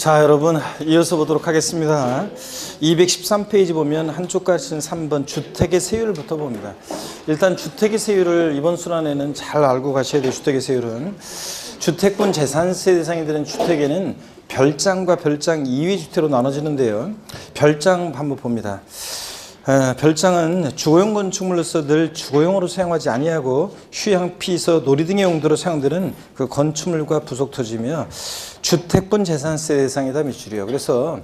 자, 여러분 이어서 보도록 하겠습니다. 213페이지 보면 한쪽 가시는 3번 주택의 세율부터 봅니다. 일단 주택의 세율을 이번 순환에는 잘 알고 가셔야 돼요. 주택의 세율은 주택분 재산세 대상이 되는 주택에는 별장과 별장 이외 주택으로 나눠지는데요. 별장 한번 봅니다. 별장은 주거용 건축물로서 늘 주거용으로 사용하지 아니하고 휴양, 피서, 놀이 등의 용도로 사용되는 그 건축물과 부속 토지며 주택분 재산세 대상이다 밑줄이요. 그래서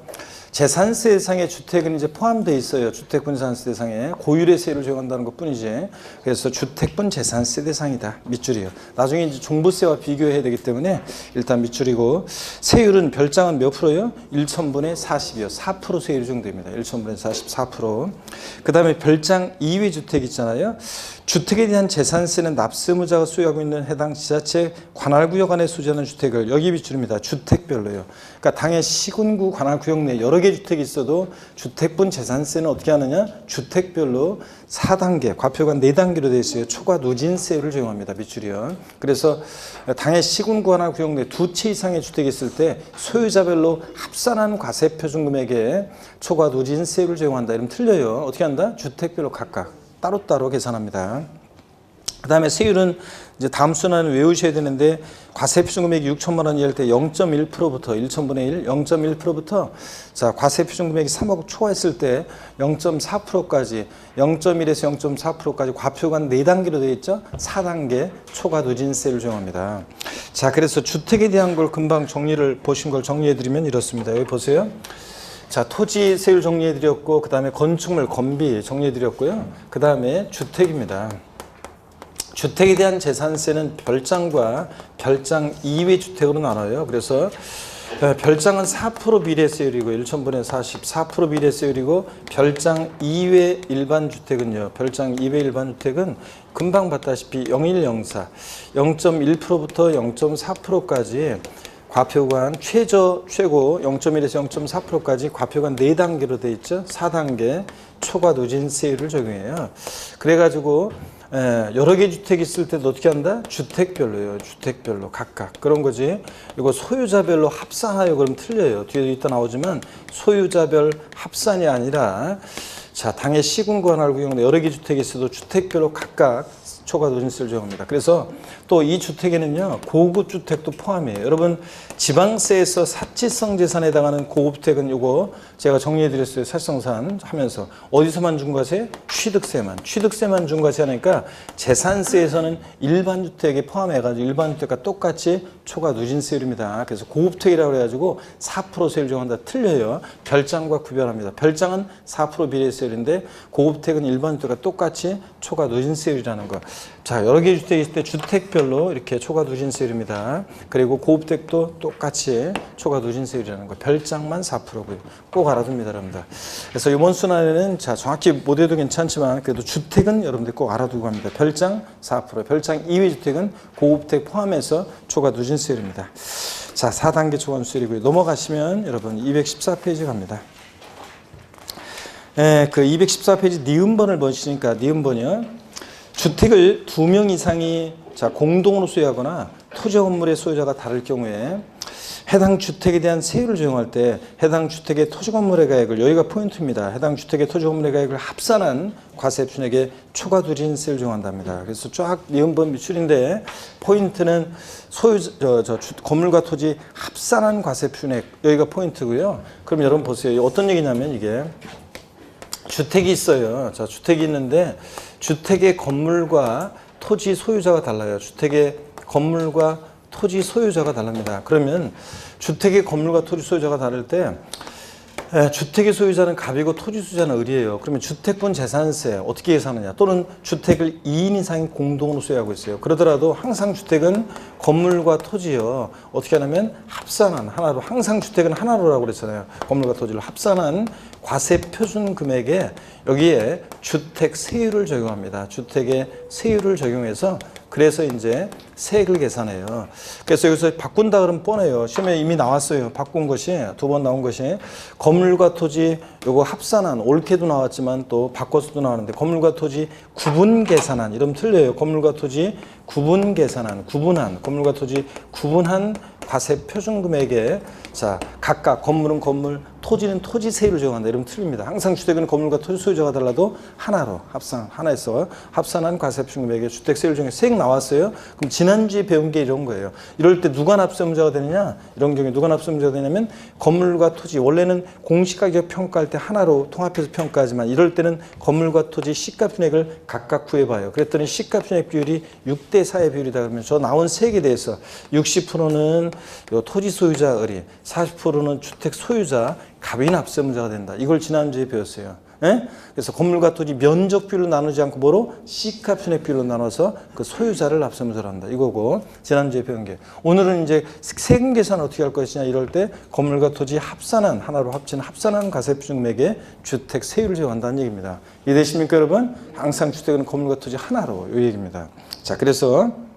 재산세 대상의 주택은 이제 포함되어 있어요. 주택분 재산세 대상에 고율의 세율을 적용한다는 것 뿐이지. 그래서 주택분 재산세 대상이다 밑줄이요. 나중에 이제 종부세와 비교해야 되기 때문에 일단 밑줄이고, 세율은 별장은 몇 프로요? 1,000분의 40이요. 4% 세율 정도입니다. 1,000분의 40, 4%. 그 다음에 별장 이외 주택 있잖아요. 주택에 대한 재산세는 납세무자가 소유하고 있는 해당 지자체 관할구역 안에 소지하는 주택을 여기 밑줄입니다. 주택별로요. 그러니까 당의 시군구 관할구역 내 여러 개 주택이 있어도 주택분 재산세는 어떻게 하느냐? 주택별로 4단계, 과표가 4단계로 되어 있어요. 초과 누진세율을 적용합니다. 밑줄이요. 그래서 당의 시군구 관할구역 내 2채 이상의 주택이 있을 때 소유자별로 합산한 과세표준금액에 초과 누진세율을 적용한다. 이러면 틀려요. 어떻게 한다? 주택별로 각각 따로따로 계산합니다. 그 다음에 세율은 이제 다음 순환을 외우셔야 되는데, 과세표준금액이 6천만 원이 할 때 0.1%부터 1,000분의 1, 0.1%부터 자, 과세표준금액이 3억 초과했을 때 0.4%까지 0.1에서 0.4%까지 과표가 4단계로 되어 있죠. 4단계 초과 누진세를 적용합니다. 자, 그래서 주택에 대한 걸 금방 정리를 보신 걸 정리해 드리면 이렇습니다. 여기 보세요. 자, 토지 세율 정리해 드렸고, 그 다음에 건축물 건비 정리해 드렸고요. 그 다음에 주택입니다. 주택에 대한 재산세는 별장과 별장 이외 주택으로 나눠요. 그래서 별장은 4% 비례세율이고 1,000분의 40, 4% 비례세율이고, 별장 이외 일반 주택은요. 별장 이외 일반 주택은 금방 봤다시피 0104, 0.1%부터 0.4%까지 과표관 최고 0.1에서 0.4%까지 과표관 4단계로 되어 있죠. 4단계 초과 누진세율을 적용해요. 그래가지고 여러 개 주택이 있을 때도 어떻게 한다? 주택별로요. 주택별로 각각 그런 거지. 이거 소유자별로 합산하여 그럼 틀려요. 뒤에도 이따 나오지만 소유자별 합산이 아니라, 자, 당의 시군구 관할구역 내 여러 개 주택이 있어도 주택별로 각각 초과 누진세를 적용합니다. 그래서 또 이 주택에는요, 고급 주택도 포함이에요. 여러분, 지방세에서 사치성 재산에 해당하는 고급 주택은 요거 제가 정리해 드렸어요. 사치성산 하면서 어디서만 중과세? 취득세만 중과세 하니까 재산세에서는 일반 주택에 포함해 가지고 일반 주택과 똑같이 초과 누진세율입니다. 그래서 고급 주택이라고 해 가지고 4% 세율 적용한다. 틀려요. 별장과 구별합니다. 별장은 4% 비례세율인데 고급 주택은 일반 주택과 똑같이 초과 누진세율이라는 거. 자, 여러 개 주택이 있을 때 주택별로 이렇게 초과 누진세율입니다. 그리고 고급주택도 똑같이 초과 누진세율이라는 거. 별장만 4%고요. 꼭 알아둡니다, 여러분들. 그래서 이번 순환에는 자, 정확히 못 해도 괜찮지만 그래도 주택은 여러분들 꼭 알아두고 합니다. 별장 4%, 별장 이외 주택은 고급주택 포함해서 초과 누진세율입니다. 자, 4단계 초과 누진세율이고요. 넘어가시면 여러분 214페이지 갑니다. 그 214페이지 니은번을 보시니까 니은번이요. 주택을 2명 이상이 자, 공동으로 소유하거나 토지 건물의 소유자가 다를 경우에 해당 주택에 대한 세율을 적용할 때 해당 주택의 토지 건물의 가액을, 여기가 포인트입니다. 해당 주택의 토지 건물의 가액을 합산한 과세표준액에 초과 누진세를 적용한답니다. 그래서 쫙 니은번 밑줄인데 포인트는 건물과 토지 합산한 과세표준액, 여기가 포인트고요. 그럼 여러분 보세요. 어떤 얘기냐면 이게 주택이 있어요. 자, 주택이 있는데 주택의 건물과 토지 소유자가 달라요. 주택의 건물과 토지 소유자가 다릅니다. 그러면 주택의 건물과 토지 소유자가 다를 때 주택의 소유자는 갑이고 토지 소유자는 을이에요. 그러면 주택분 재산세 어떻게 계산하느냐? 또는 주택을 2인 이상이 공동으로 소유하고 있어요. 그러더라도 항상 주택은 건물과 토지요. 어떻게 하냐면 합산한 하나로, 항상 주택은 하나로라고 그랬잖아요. 건물과 토지를 합산한 과세 표준 금액에 여기에 주택 세율을 적용합니다. 주택의 세율을 적용해서 그래서 이제 세액을 계산해요. 그래서 여기서 바꾼다 그러면 뻔해요. 시험에 이미 나왔어요. 바꾼 것이 2번 나온 것이 건물과 토지 요거 합산한, 옳게도 나왔지만 또 바꿔서도 나왔는데 건물과 토지 구분 계산한 이러면 틀려요. 건물과 토지 구분 계산한, 구분한, 건물과 토지 구분한 과세 표준 금액에 자 각각 건물은 건물, 토지는 토지 세율을 정한다. 이러면 틀립니다. 항상 주택은 건물과 토지 소유자가 달라도 하나로 하나에서 합산한 과세표준금액의 주택 세율 중에 색 나왔어요. 그럼 지난주에 배운 게 이런 거예요. 이럴 때 누가 납세의무자가 되느냐? 이런 경우에 누가 납세의무자가 되냐면 건물과 토지, 원래는 공시가격 평가할 때 하나로 통합해서 평가하지만 이럴 때는 건물과 토지 시가순액을 각각 구해봐요. 그랬더니 시가순액 비율이 6대 4의 비율이다. 그러면 저 나온 색에 대해서 60%는 토지 소유자 의리, 40%는 주택 소유자 갑이 납세의무자가 된다. 이걸 지난주에 배웠어요. 예? 그래서 건물과 토지 면적 비율로 나누지 않고 뭐로? C값 순액 비율로 나눠서 그 소유자를 납세의무자로 한다. 이거고 지난주에 배운 게. 오늘은 이제 세금 계산 어떻게 할 것이냐 이럴 때 건물과 토지 합산한 하나로 합친 합산한 과세표준금액의 주택 세율을 정한다는 얘기입니다. 이해되십니까 여러분? 항상 주택은 건물과 토지 하나로 이 얘기입니다. 자, 그래서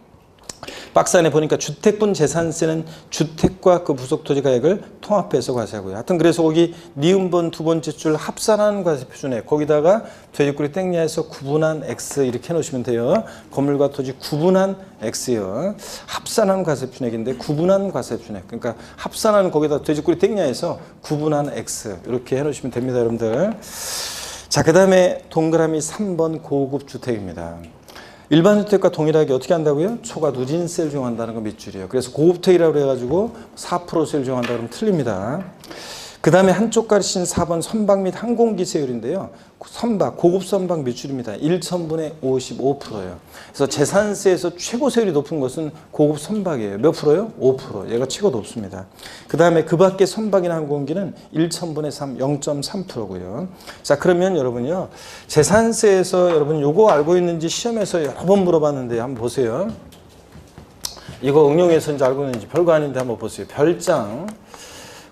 박스 안에 보니까 주택분 재산세는 주택과 그 부속 토지 가액을 통합해서 과세하고요. 하여튼 그래서 거기 니은번 두 번째 줄 합산한 과세표준액 거기다가 돼지꼬리 땡야에서 구분한 X 이렇게 해놓으시면 돼요. 건물과 토지 구분한 X요. 합산한 과세표준액인데 구분한 과세표준액. 그러니까 합산한 거기다 돼지꼬리 땡야에서 구분한 X 이렇게 해놓으시면 됩니다, 여러분들. 자, 그 다음에 동그라미 3번 고급 주택입니다. 일반 주택과 동일하게 어떻게 한다고요? 초과 누진세를 정한다는 거 밑줄이에요. 그래서 고급주택이라고 해가지고 4%세를 정한다 그러면 틀립니다. 그 다음에 한쪽 가르친 4번 선박 및 항공기 세율인데요. 선박, 고급 선박 밑줄입니다. 1,000분의 55%예요. 그래서 재산세에서 최고 세율이 높은 것은 고급 선박이에요. 몇 프로요? 5%. 얘가 최고 높습니다. 그 다음에 그 밖에 선박이나 항공기는 1,000분의 3, 0.3%고요. 자, 그러면 여러분요. 재산세에서 여러분 요거 알고 있는지 시험에서 여러 번 물어봤는데 한번 보세요. 이거 응용해서 이제 알고 있는지 별거 아닌데 한번 보세요. 별장,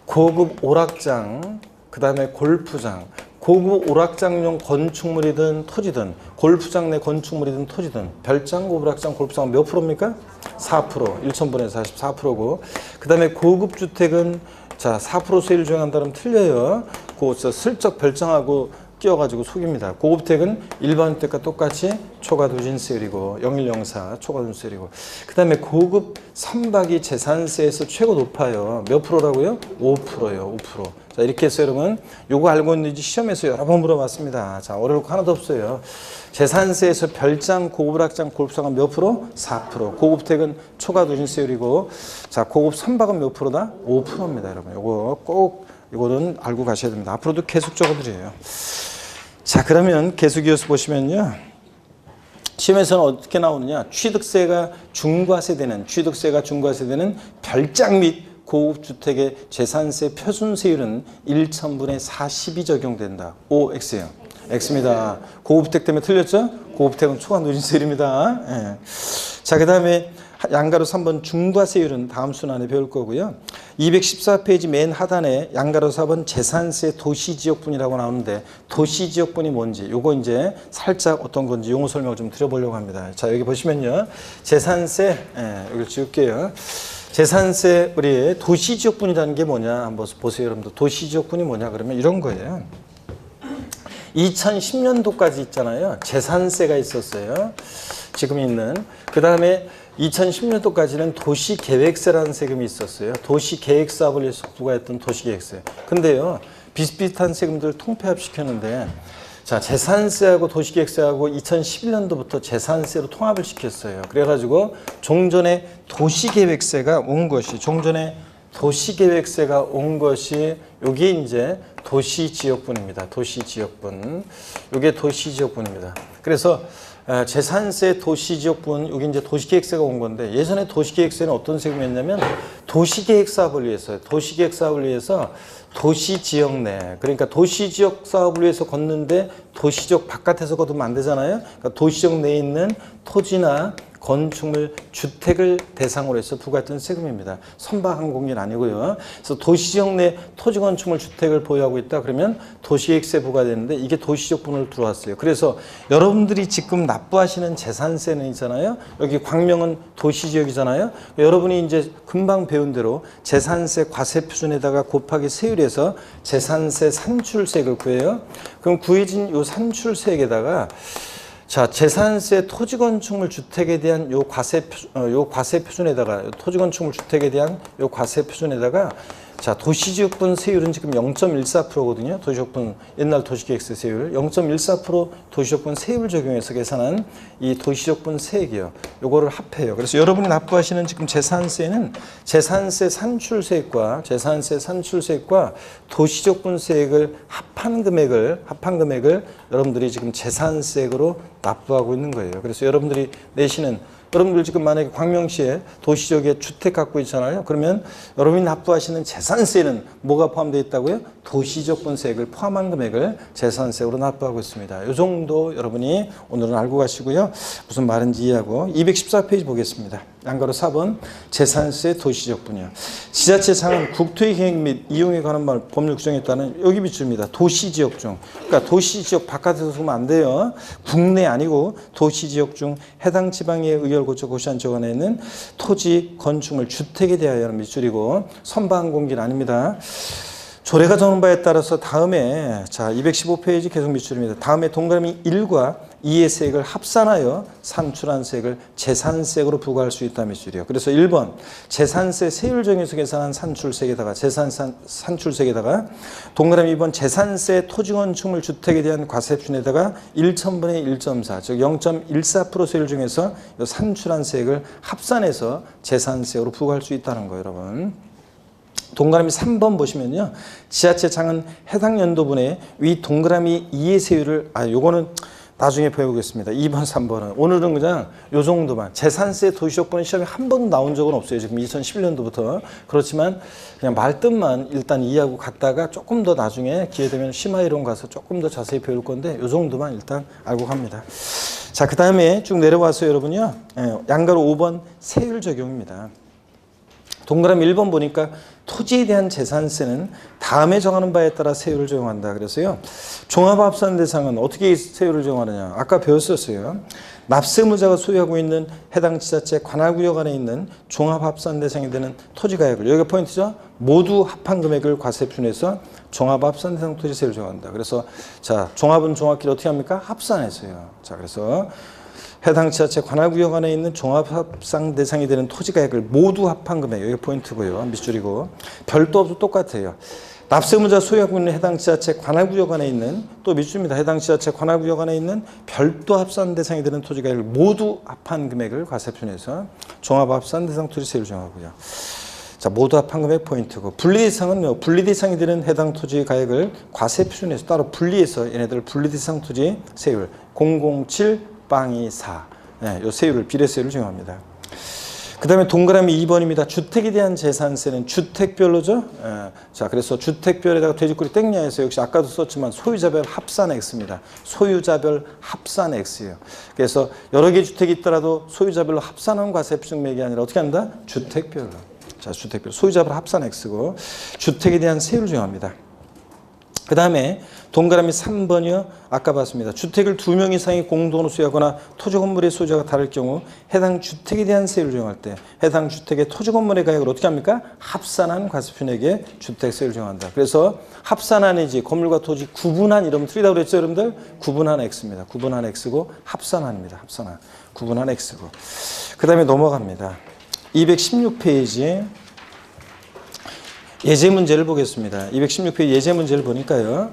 고급 오락장, 그 다음에 골프장. 고급 오락장용 건축물이든 토지든 골프장 내 건축물이든 토지든 별장, 고급 오락장, 골프장 몇 프로입니까? 4%. 1,000분의 44%고 그 다음에 고급 주택은 자 4% 세율 정한다면 틀려요. 그 슬쩍 별장하고 끼워가지고 속입니다. 고급주택은 일반 주택과 똑같이 초과 누진세율이고 0104 초과 누진세율이고 그 다음에 고급 선박이 재산세에서 최고 높아요. 몇 프로라고요? 5%예요. 5%. 자, 이렇게 해서 여러분 요거 알고 있는지 시험에서 여러 번 물어봤습니다. 자, 어려울 거 하나도 없어요. 재산세에서 별장, 고급락장, 골프장은 몇 프로? 4%. 고급주택은 초과 누진세율이고 자, 고급 선박은 몇 프로다? 5%입니다, 여러분. 요거 꼭 이거는 알고 가셔야 됩니다. 앞으로도 계속 적어드려요. 자, 그러면 계속 이어서 보시면요. 시험에서는 어떻게 나오느냐. 취득세가 중과세되는 별장 및 고급주택의 재산세 표준세율은 1,000분의 40이 적용된다. O, X예요. X입니다. 고급주택 때문에 틀렸죠? 고급주택은 초과 누진세율입니다. 예. 자, 그 다음에 양가로 3번 중과세율은 다음 순환에 배울 거고요. 214페이지 맨 하단에 양가로 4번 재산세 도시지역분이라고 나오는데 도시지역분이 뭔지 요거 이제 살짝 어떤 건지 용어 설명을 좀 드려보려고 합니다. 자, 여기 보시면요. 재산세, 여기 지울게요. 재산세 우리 도시지역분이라는 게 뭐냐 한번 보세요. 여러분들 도시지역분이 뭐냐 그러면 이런 거예요. 2010년도까지 있잖아요. 재산세가 있었어요. 지금 있는. 그 다음에 2010년도까지는 도시계획세라는 세금이 있었어요. 도시계획사업을 위해서 부과했던 도시계획세. 근데요, 비슷비슷한 세금들을 통폐합시켰는데, 자, 재산세하고 도시계획세하고 2011년도부터 재산세로 통합을 시켰어요. 그래가지고 종전에 도시계획세가 온 것이, 요게 이제 도시지역분입니다. 도시지역분. 요게 도시지역분입니다. 그래서 재산세 도시지역분, 여기 이제 도시계획세가 온 건데 예전에 도시계획세는 어떤 세금이었냐면 도시계획 사업을 위해서 도시지역 내, 그러니까 도시지역 사업을 위해서 걷는데 도시지역 바깥에서 걷으면 안 되잖아요. 그러니까 도시지역 내에 있는 토지나 건축물, 주택을 대상으로 해서 부과했던 세금입니다. 선박 항공기는 아니고요. 그래서 도시지역 내 토지, 건축물, 주택을 보유하고 있다 그러면 도시계획세 부과되는데 이게 도시지역분으로 들어왔어요. 그래서 여러분들이 지금 납부하시는 재산세는 있잖아요. 여기 광명은 도시지역이잖아요. 여러분이 이제 금방 배운 대로 재산세 과세표준에다가 곱하기 세율에서 재산세 산출세액을 구해요. 그럼 구해진 이 산출세액에다가 자, 재산세 토지건축물 주택에 대한 요 과세표준에다가 토지건축물 주택에 대한 요 과세표준에다가 자, 도시지역분 세율은 지금 0.14%거든요. 도시지역분 옛날 도시계획세 세율 0.14% 도시지역분 세율 적용해서 계산한 이 도시지역분 세액이요. 요거를 합해요. 그래서 여러분이 납부하시는 지금 재산세는 재산세 산출세액과 도시지역분 세액을 합한 금액을 여러분들이 지금 재산세액으로 납부하고 있는 거예요. 그래서 여러분들이 내시는 여러분들 지금 만약에 광명시에 도시지역에 주택 갖고 있잖아요. 그러면 여러분이 납부하시는 재산세는 뭐가 포함되어 있다고요? 도시지역분세액을 포함한 금액을 재산세로 납부하고 있습니다. 이 정도 여러분이 오늘은 알고 가시고요. 무슨 말인지 이해하고 214페이지 보겠습니다. 양가로 4번 재산세 도시지역분이요. 지자체상은 국토의 계획 및 이용에 관한 법률 규정에 따른 여기 밑줄입니다. 도시지역 중 그러니까 도시지역 바깥에서 쓰면 안 돼요. 국내 아니고 도시지역 중 해당 지방의 의결 고처 고시한 지역 안에 있는 토지 건축물 주택에 대하여는 밑줄이고 선방 공기는 아닙니다. 조례가 정한 바에 따라서 다음에 자 215페이지 계속 밑줄입니다. 다음에 동그라미 1과 2의 세액을 합산하여 산출한 세액을 재산세액으로 부과할 수 있다 밑줄이요. 그래서 1번 재산세 세율 정해서 계산한 산출세액에다가 산출세액에다가 동그라미 2번 재산세 토지건축물 주택에 대한 과세표준에다가 1,000분의 1.4 즉 0.14% 세율 중에서 산출한 세액을 합산해서 재산세액으로 부과할 수 있다는 거예요, 여러분. 동그라미 3번 보시면요. 지자체장은 해당 연도분에 위 동그라미 2의 세율을 요거는 나중에 배우겠습니다. 2번, 3번은. 오늘은 그냥 요 정도만. 재산세 도시지역분은 시험에 한 번도 나온 적은 없어요. 지금 2011년도부터. 그렇지만 그냥 말뜻만 일단 이해하고 갔다가 조금 더 나중에 기회되면 심화이론 가서 조금 더 자세히 배울 건데 요 정도만 일단 알고 갑니다. 자, 그 다음에 쭉 내려와서 여러분요. 양가로 5번 세율 적용입니다. 동그라미 1번 보니까 토지에 대한 재산세는 다음에 정하는 바에 따라 세율을 적용한다. 그래서요. 종합합산 대상은 어떻게 세율을 적용하느냐. 아까 배웠었어요. 납세의무자가 소유하고 있는 해당 지자체 관할구역 안에 있는 종합합산 대상이 되는 토지가액을 여기가 포인트죠. 모두 합한 금액을 과세표준해서 종합합산 대상 토지세율을 적용한다. 그래서 자 종합은 정확히 어떻게 합니까? 합산해서요. 자 그래서 해당 지자체 관할구역 안에 있는 종합합산 대상이 되는 토지가액을 모두 합한 금액, 여기 포인트고요. 밑줄이고 별도 없이 똑같아요. 납세의무자 소유하고 있는 해당 지자체 관할구역 안에 있는 또 밑줄입니다. 해당 지자체 관할구역 안에 있는 별도 합산 대상이 되는 토지가액을 모두 합한 금액을 과세표준해서 종합합산 대상 토지세율을 정하고요. 자, 모두 합한 금액 포인트고 분리대상은요. 분리대상이 되는 해당 토지 가액을 과세표준해서 따로 분리해서 얘네들 분리대상 토지 세율 007 빵이 4. 네, 요 세율을 비례세율을 정합니다. 그 다음에 동그라미 2번입니다. 주택에 대한 재산세는 주택별로죠. 자, 그래서 주택별에다가 돼지꼬리 땡냐에서 역시 아까도 썼지만 소유자별 합산 X입니다. 소유자별 합산 X예요. 그래서 여러 개 주택이 있더라도 소유자별로 합산한 과세표준액이 아니라 어떻게 한다? 주택별로. 자, 주택별 소유자별 합산 X고 주택에 대한 세율을 정합니다. 그 다음에 동그라미 3번이요. 아까 봤습니다. 주택을 2명 이상이 공동으로 소유하거나 토지 건물의 소유자가 다를 경우 해당 주택에 대한 세율을 정할 때 해당 주택의 토지 건물의 가액을 어떻게 합니까? 합산한 과세표준액에 주택세율을 정한다. 그래서 합산한이지 건물과 토지 구분한 이러면 틀리다고 그랬죠, 여러분들? 구분한 X입니다. 구분한 X고 합산한입니다. 합산한. 구분한 X고. 그 다음에 넘어갑니다. 216페이지. 예제 문제를 보겠습니다. 216페이지 예제 문제를 보니까요.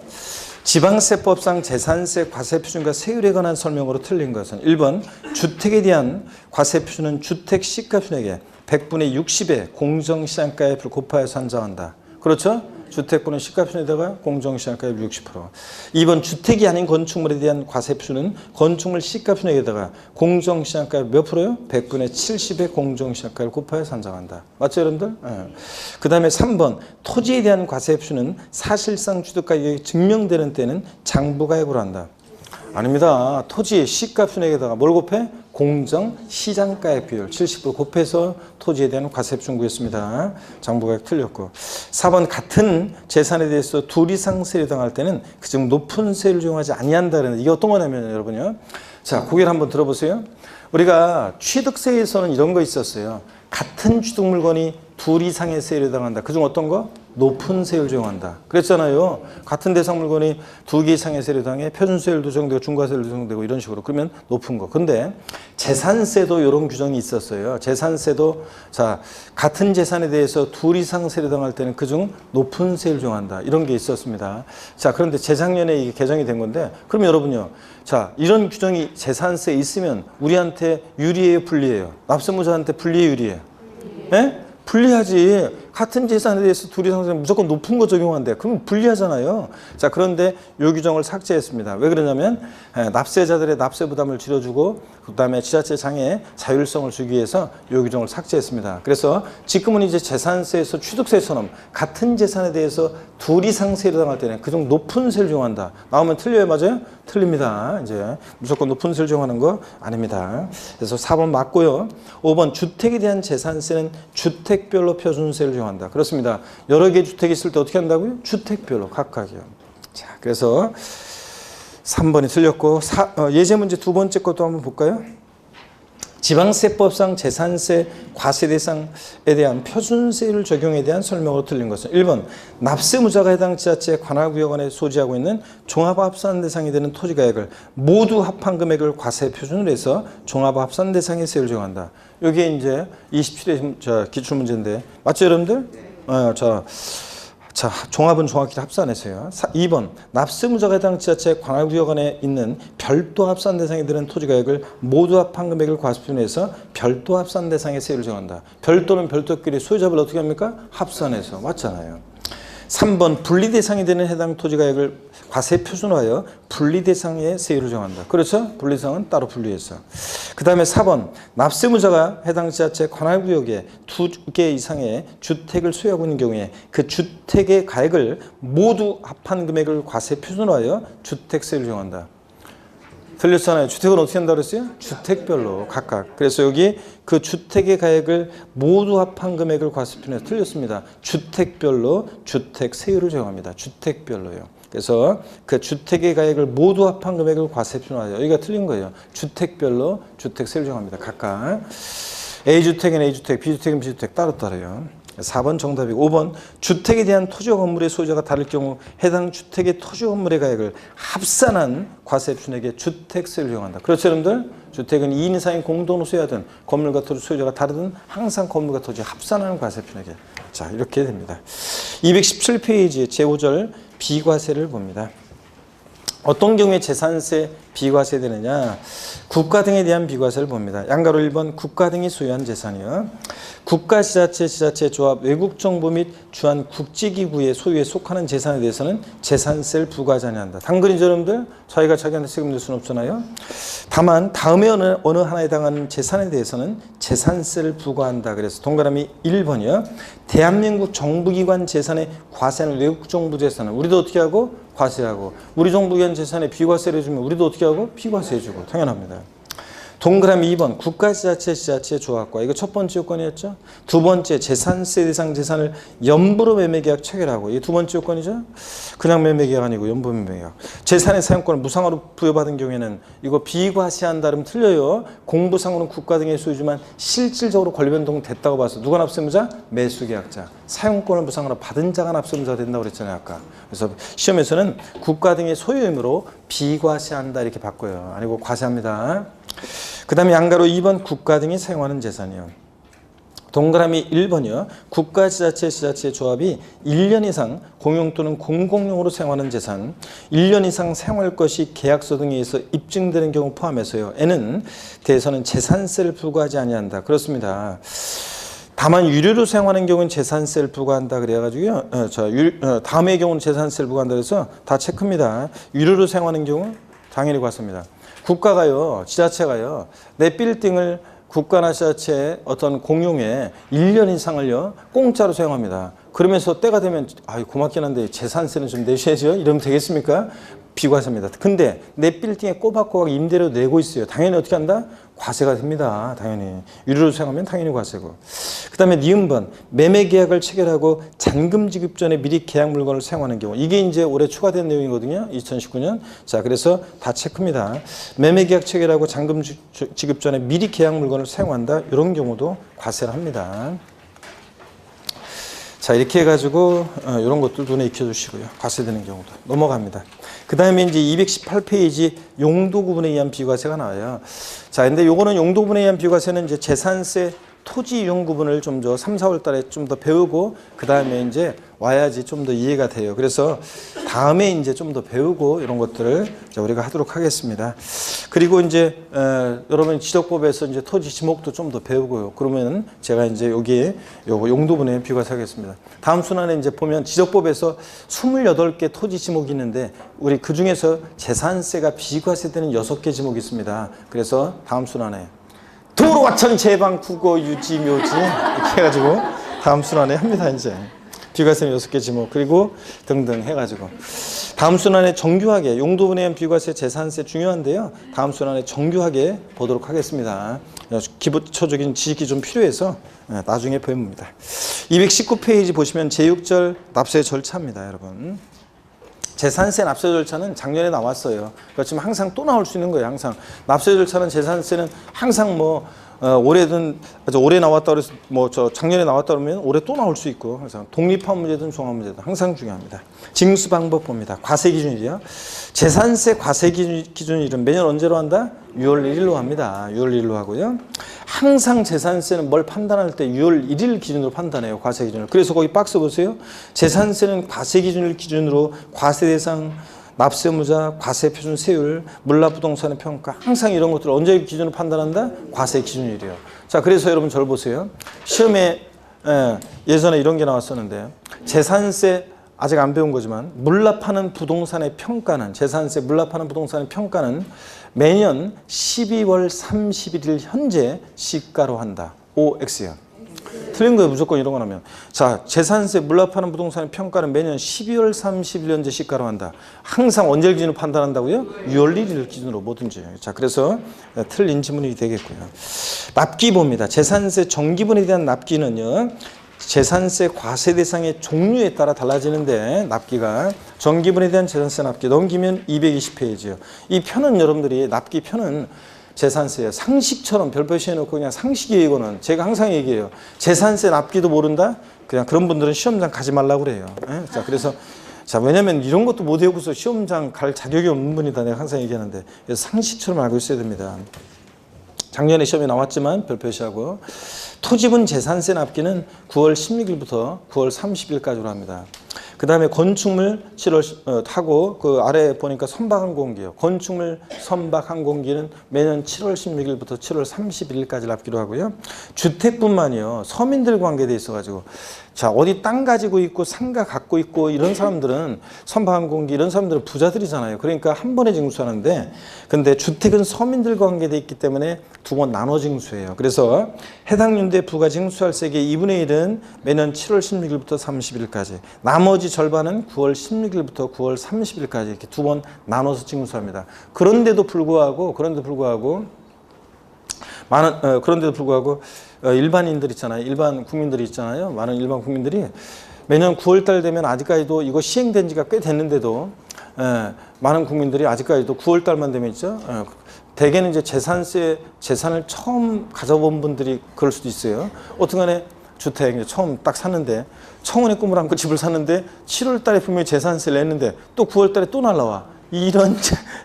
지방세법상 재산세 과세표준과 세율에 관한 설명으로 틀린 것은 1번 주택에 대한 과세표준은 주택 시가표준액의 100분의 60의 공정시장가액을 곱하여서 산정한다. 그렇죠? 주택분은 시가표준에다가 공정시장가액 60%. 2번 주택이 아닌 건축물에 대한 과세표준은 건축물 시가표준에다가 공정시장가액 몇 프로요? 100분의 70의 공정시장가액을 곱하여 산정한다. 맞죠, 여러분들? 네. 그 다음에 3번 토지에 대한 과세표준은 사실상 취득가격이 증명되는 때는 장부가액으로 한다. 아닙니다. 토지 시가표준액에다가 뭘 곱해? 공정시장가액 비율 70% 곱해서 토지에 대한 과세표준 구했습니다. 장부가액 틀렸고 4번 같은 재산에 대해서 둘 이상 세율 당할 때는 그중 높은 세율을 적용하지 아니한다는 이게 어떤 거냐면 여러분요. 자, 고개를 한번 들어보세요. 우리가 취득세에서는 이런 거 있었어요. 같은 취득 물건이 둘 이상의 세율에 해당한다. 그중 어떤 거? 높은 세율 적용한다. 그랬잖아요. 같은 대상 물건이 두 개 이상의 세율에 해당해 표준세율도 적용되고 중과세율도 적용되고 이런 식으로. 그러면 높은 거. 근데 재산세도 이런 규정이 있었어요. 재산세도 자 같은 재산에 대해서 둘 이상 세율에 해당할 때는 그중 높은 세율 적용한다. 이런 게 있었습니다. 자 그런데 재작년에 이게 개정이 된 건데 그럼 여러분요. 자 이런 규정이 재산세에 있으면 우리한테 유리해요, 불리해요? 납세무자한테 불리해요, 유리해요? 예? 불리하지. 같은 재산에 대해서 둘이 상승 무조건 높은 거 적용한대. 그럼 불리하잖아요. 자, 그런데 이 규정을 삭제했습니다. 왜 그러냐면 납세자들의 납세 부담을 줄여주고 그다음에 지자체 장애에 자율성을 주기 위해서 이 규정을 삭제했습니다. 그래서 지금은 이제 재산세에서 취득세처럼 같은 재산에 대해서 둘 이상 세를 당할 때는 그중 높은 세를 적용한다. 나오면 틀려요, 맞아요? 틀립니다. 이제 무조건 높은 세를 적용하는 거 아닙니다. 그래서 4번 맞고요. 5번 주택에 대한 재산세는 주택별로 표준세를 적용한다. 그렇습니다. 여러 개 주택이 있을 때 어떻게 한다고요? 주택별로 각각이요. 자, 그래서 3번이 틀렸고 예제 문제 두 번째 것도 한번 볼까요? 지방세법상 재산세 과세 대상에 대한 표준세율 적용에 대한 설명으로 틀린 것은 1번 납세무자가 해당 지자체 관할구역원에 소지하고 있는 종합합산 대상이 되는 토지가액을 모두 합한 금액을 과세 표준으로 해서 종합합산 대상의 세율을 적용한다. 이게 이제 27회 기출문제인데 맞죠 여러분들? 자, 종합은 정확히 합산해서요. 2번 납세무자가 해당 지자체 관할구역 안에 있는 별도 합산 대상이 되는 토지가액을 모두 합한 금액을 과세표준해서 별도 합산 대상의 세율을 정한다. 별도는 별도끼리 소유자별 어떻게 합니까? 합산해서. 맞잖아요. 3번 분리 대상이 되는 해당 토지가액을 과세 표준화하여 분리 대상의 세율을 정한다. 그렇죠? 분리 대상은 따로 분리해서. 그 다음에 4번 납세무자가 해당 지자체 관할구역에 2개 이상의 주택을 소유하고 있는 경우에 그 주택의 가액을 모두 합한 금액을 과세 표준화하여 주택세율을 정한다. 틀렸잖아요. 주택은 어떻게 한다고 그랬어요? 주택별로 각각. 그래서 여기 그 주택의 가액을 모두 합한 금액을 과세표준해서 틀렸습니다. 주택별로 주택세율을 정합니다. 주택별로요. 그래서 그 주택의 가액을 모두 합한 금액을 과세표준하여 여기가 틀린 거예요. 주택별로 주택세율을 정합니다. 각각. A주택은 A주택, B주택은 B주택 따로따로요. 4번 정답이고 5번 주택에 대한 토지와 건물의 소유자가 다를 경우 해당 주택의 토지와 건물의 가액을 합산한 과세표준액에 주택세를 적용한다. 그렇죠 여러분들? 주택은 2인 이상의 공동으로 소유하든 건물과 토지 소유자가 다르든 항상 건물과 토지 합산하는 과세표준액에 자 이렇게 됩니다. 217페이지 제5절 비과세를 봅니다. 어떤 경우에 재산세 비과세 되느냐? 국가 등에 대한 비과세를 봅니다. 양가로 1번 국가 등이 소유한 재산이요. 국가, 지자체, 지자체, 조합, 외국 정부 및 주한 국지기구의 소유에 속하는 재산에 대해서는 재산세를 부과하지 아니한다. 당근이죠 여러분들? 자기가 자기한테 책임 질 수는 없잖아요. 다만 다음에 어느 하나에 해당하는 재산에 대해서는 재산세를 부과한다. 그래서 동그라미 1번이요. 대한민국 정부기관 재산의 과세는 외국 정부 재산은 우리도 어떻게 하고? 과세하고 우리 정부기관 재산에 비과세를 해주면 우리도 어떻게 하고? 비과세 해주고 당연합니다. 동그라미 2번 국가, 지자체, 지자체, 조합과 이거 첫 번째 요건이었죠. 두 번째 재산세 대상 재산을 연부로 매매계약 체결하고 이게 두 번째 요건이죠. 그냥 매매계약 아니고 연부 매매계약. 재산의 사용권을 무상으로 부여받은 경우에는 이거 비과세한다 그러면 틀려요. 공부상으로는 국가 등의 소유지만 실질적으로 권리 변동됐다고 봐서 누가 납세무자? 매수계약자. 사용권을 무상으로 받은 자가 납세무자가 된다고 그랬잖아요 아까. 그래서 시험에서는 국가 등의 소유의무로 비과세한다 이렇게 바꿔요. 아니고 과세합니다. 그 다음에 양가로 2번 국가 등이 사용하는 재산이요. 동그라미 1번이요. 국가, 지자체, 지자체, 조합이 1년 이상 공용 또는 공공용으로 사용하는 재산 1년 이상 사용할 것이 계약서 등에 의해서 입증되는 경우 포함해서요. N은 대해서는 재산세를 부과하지 아니한다. 그렇습니다. 다만 유료로 사용하는 경우는 재산세를 부과한다 그래가지고요. 다음의 경우는 재산세를 부과한다 그래서 다 체크입니다. 유료로 사용하는 경우 당연히 과세입니다. 국가가요, 지자체가요, 내 빌딩을 국가나 지자체의 어떤 공용에 1년 이상을요, 공짜로 사용합니다. 그러면서 때가 되면, 아유, 고맙긴 한데 재산세는 좀 내셔야죠? 이러면 되겠습니까? 비과세입니다. 근데 내 빌딩에 꼬박꼬박 임대료 내고 있어요. 당연히 어떻게 한다? 과세가 됩니다. 당연히. 유료로 사용하면 당연히 과세고. 그 다음에 니은번 매매계약을 체결하고 잔금 지급 전에 미리 계약 물건을 사용하는 경우 이게 이제 올해 추가된 내용이거든요. 2019년. 자, 그래서 다 체크입니다. 매매계약 체결하고 잔금 지급 전에 미리 계약 물건을 사용한다. 이런 경우도 과세를 합니다. 자, 이렇게 해가지고 이런 것들 눈에 익혀주시고요. 과세되는 경우도 넘어갑니다. 그 다음에 이제 218페이지 용도 구분에 의한 비과세가 나와요. 자, 근데 요거는 용도 구분에 의한 비과세는 이제 재산세 토지 이용 구분을 좀 더 3, 4월 달에 좀 더 배우고 그 다음에 이제 와야지 좀 더 이해가 돼요. 그래서 다음에 이제 좀 더 배우고 이런 것들을 우리가 하도록 하겠습니다. 그리고 이제 여러분 지적법에서 이제 토지 지목도 좀 더 배우고요. 그러면 제가 이제 여기에 요거 용도분에 비과세 하겠습니다. 다음 순환에 이제 보면 지적법에서 28개 토지 지목이 있는데 우리 그 중에서 재산세가 비과세되는 6개 지목이 있습니다. 그래서 다음 순환에 도로 와천 제방 국어 유지 묘지 이렇게 해가지고 다음 순환에 합니다. 이제 비과세 6개 지목 그리고 등등 해가지고 다음 순환에 정교하게 용도분에 의한 비과세 재산세 중요한데요. 다음 순환에 정교하게 보도록 하겠습니다. 기본적인 지식이 좀 필요해서 나중에 배웁니다. 219페이지 보시면 제6절 납세 절차입니다. 여러분 재산세 납세 절차는 작년에 나왔어요. 그렇지만 항상 또 나올 수 있는 거예요. 항상 납세 절차는 재산세는 항상 뭐 올해든 올해 나왔다 그래서 뭐 저 작년에 나왔다 그러면 올해 또 나올 수 있고 항상 독립한 문제든 종합 문제든 항상 중요합니다. 징수 방법 봅니다. 과세 기준이요. 재산세 과세 기준일은 매년 언제로 한다? 6월 1일로 합니다. 6월 1일로 하고요. 항상 재산세는 뭘 판단할 때 6월 1일 기준으로 판단해요. 과세 기준을. 그래서 거기 박스 보세요. 재산세는 과세 기준을 기준으로 과세 대상, 납세무자, 과세 표준 세율, 물납부동산의 평가 항상 이런 것들을 언제 기준으로 판단한다? 과세 기준일이에요. 자, 그래서 여러분 저를 보세요. 시험에 예전에 이런 게 나왔었는데 재산세 아직 안 배운 거지만 물납하는 부동산의 평가는 재산세 물납하는 부동산의 평가는 매년 12월 31일 현재 시가로 한다. OX요. 틀린 거예요. 무조건 이런 거 하면. 자, 재산세 물납하는 부동산의 평가는 매년 12월 30일 현재 시가로 한다. 항상 언제 기준으로 판단한다고요? 6월 1일 기준으로 뭐든지. 자, 그래서 틀린 지문이 되겠고요. 납기 봅니다. 재산세 정기분에 대한 납기는요. 재산세 과세 대상의 종류에 따라 달라지는데 납기가 정기분에 대한 재산세 납기 넘기면 220페이지요. 이 편은 여러분들이 납기 편은 재산세 상식처럼 별표시 해놓고 그냥 상식이에요. 이거는 제가 항상 얘기해요. 재산세 납기도 모른다? 그냥 그런 분들은 시험장 가지 말라고 그래요. 자, 그래서 자, 왜냐면 이런 것도 못 외우고서 시험장 갈 자격이 없는 분이다 내가 항상 얘기하는데 그래서 상식처럼 알고 있어야 됩니다. 작년에 시험에 나왔지만 별표시하고 토지분 재산세 납기는 9월 16일부터 9월 30일까지로 합니다. 그 다음에 건축물 7월 하고 그 아래 보니까 선박항공기요. 건축물 선박항공기는 매년 7월 16일부터 7월 31일까지 납기로 하고요. 주택뿐만이요. 서민들 관계돼 있어가지고 자 어디 땅 가지고 있고 상가 갖고 있고 이런 사람들은 선박항공기 이런 사람들은 부자들이잖아요. 그러니까 한 번에 징수하는데 근데 주택은 서민들 관계돼 있기 때문에 두 번 나눠 징수해요. 그래서 해당 연도에 부가 징수할 세액의 2분의 1은 매년 7월 16일부터 30일까지 나머지 절반은 9월 16일부터 9월 30일까지 이렇게 두 번 나눠서 징수합니다. 그런데도 불구하고 일반인들 있잖아요. 일반 국민들이 있잖아요. 많은 일반 국민들이 매년 9월 달 되면 아직까지도 이거 시행된 지가 꽤 됐는데도 많은 국민들이 아직까지도 9월 달만 되면 있죠. 대개는 이제 재산을 처음 가져본 분들이 그럴 수도 있어요. 어떻게간에 주택 이제 처음 딱 샀는데 청혼의 꿈을 안고 집을 샀는데 7월 달에 분명히 재산세를 냈는데 또 9월 달에 또 날라와. 이런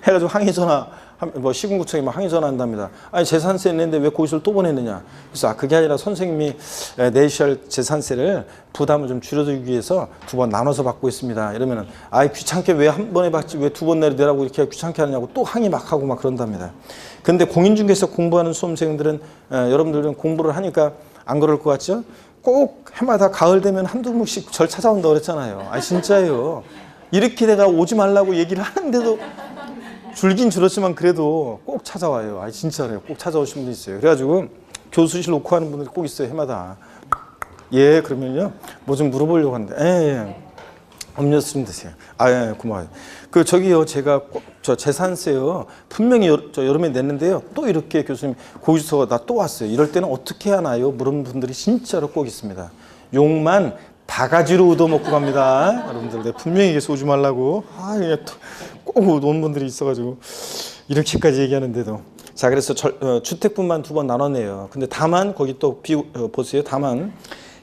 해가지고 항의 전화 뭐 시군구청에 막 항의 전화한답니다. 아니 재산세 냈는데 왜 고시를 또 보냈느냐. 그래서 그게 아니라 선생님이 내셔야 할 재산세를 부담을 좀 줄여주기 위해서 두 번 나눠서 받고 있습니다. 이러면은 아이 귀찮게 왜 한 번에 받지 왜 두 번 내라고 이렇게 귀찮게 하느냐고 또 항의 막 하고 막 그런답니다. 근데 공인중개사 공부하는 수험생들은 여러분들은 공부를 하니까 안 그럴 것 같죠? 꼭 해마다 가을 되면 한두 묵씩 절 찾아온다고 그랬잖아요. 아 진짜예요. 이렇게 내가 오지 말라고 얘기를 하는데도 줄긴 줄었지만 그래도 꼭 찾아와요. 아 진짜래요. 꼭 찾아오신 분도 있어요. 그래가지고 교수실 놓고 하는 분들이 꼭 있어요. 해마다. 예 그러면요. 뭐 좀 물어보려고 하는데 예. 음료수 좀 드세요. 아 예, 고마워요. 그 저기요 제가 저 재산세요 분명히 저 여름에 냈는데요. 또 이렇게 교수님 고지서가 나 또 왔어요. 이럴 때는 어떻게 하나요? 물은 분들이 진짜로 꼭 있습니다. 욕만 바가지로 얻어먹고 갑니다. 여러분들 내가 분명히 얘기해서 오지 말라고. 아 그냥 꼭 오는 분들이 있어가지고 이렇게까지 얘기하는데도 자 그래서 주택분만 두 번 나눠내요. 근데 다만 거기 또 보세요. 다만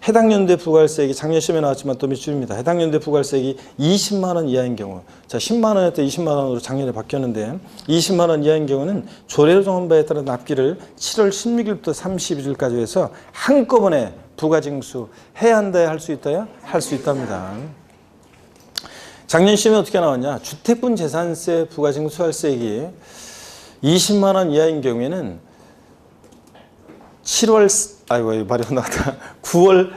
해당 연도의 부가세액이 작년 시험에 나왔지만 또 밑줄입니다. 해당 연도의 부가세액이 20만 원 이하인 경우, 자 10만 원이었다 20만 원으로 작년에 바뀌었는데 20만 원 이하인 경우는 조례로 정한 바에 따라 납기를 7월 16일부터 31일까지 해서 한꺼번에 부가징수 해야 한다야 할 수 있다야? 할 수 있답니다. 작년 시험에 어떻게 나왔냐? 주택분 재산세 부가징수할세액이 20만 원 이하인 경우에는 9월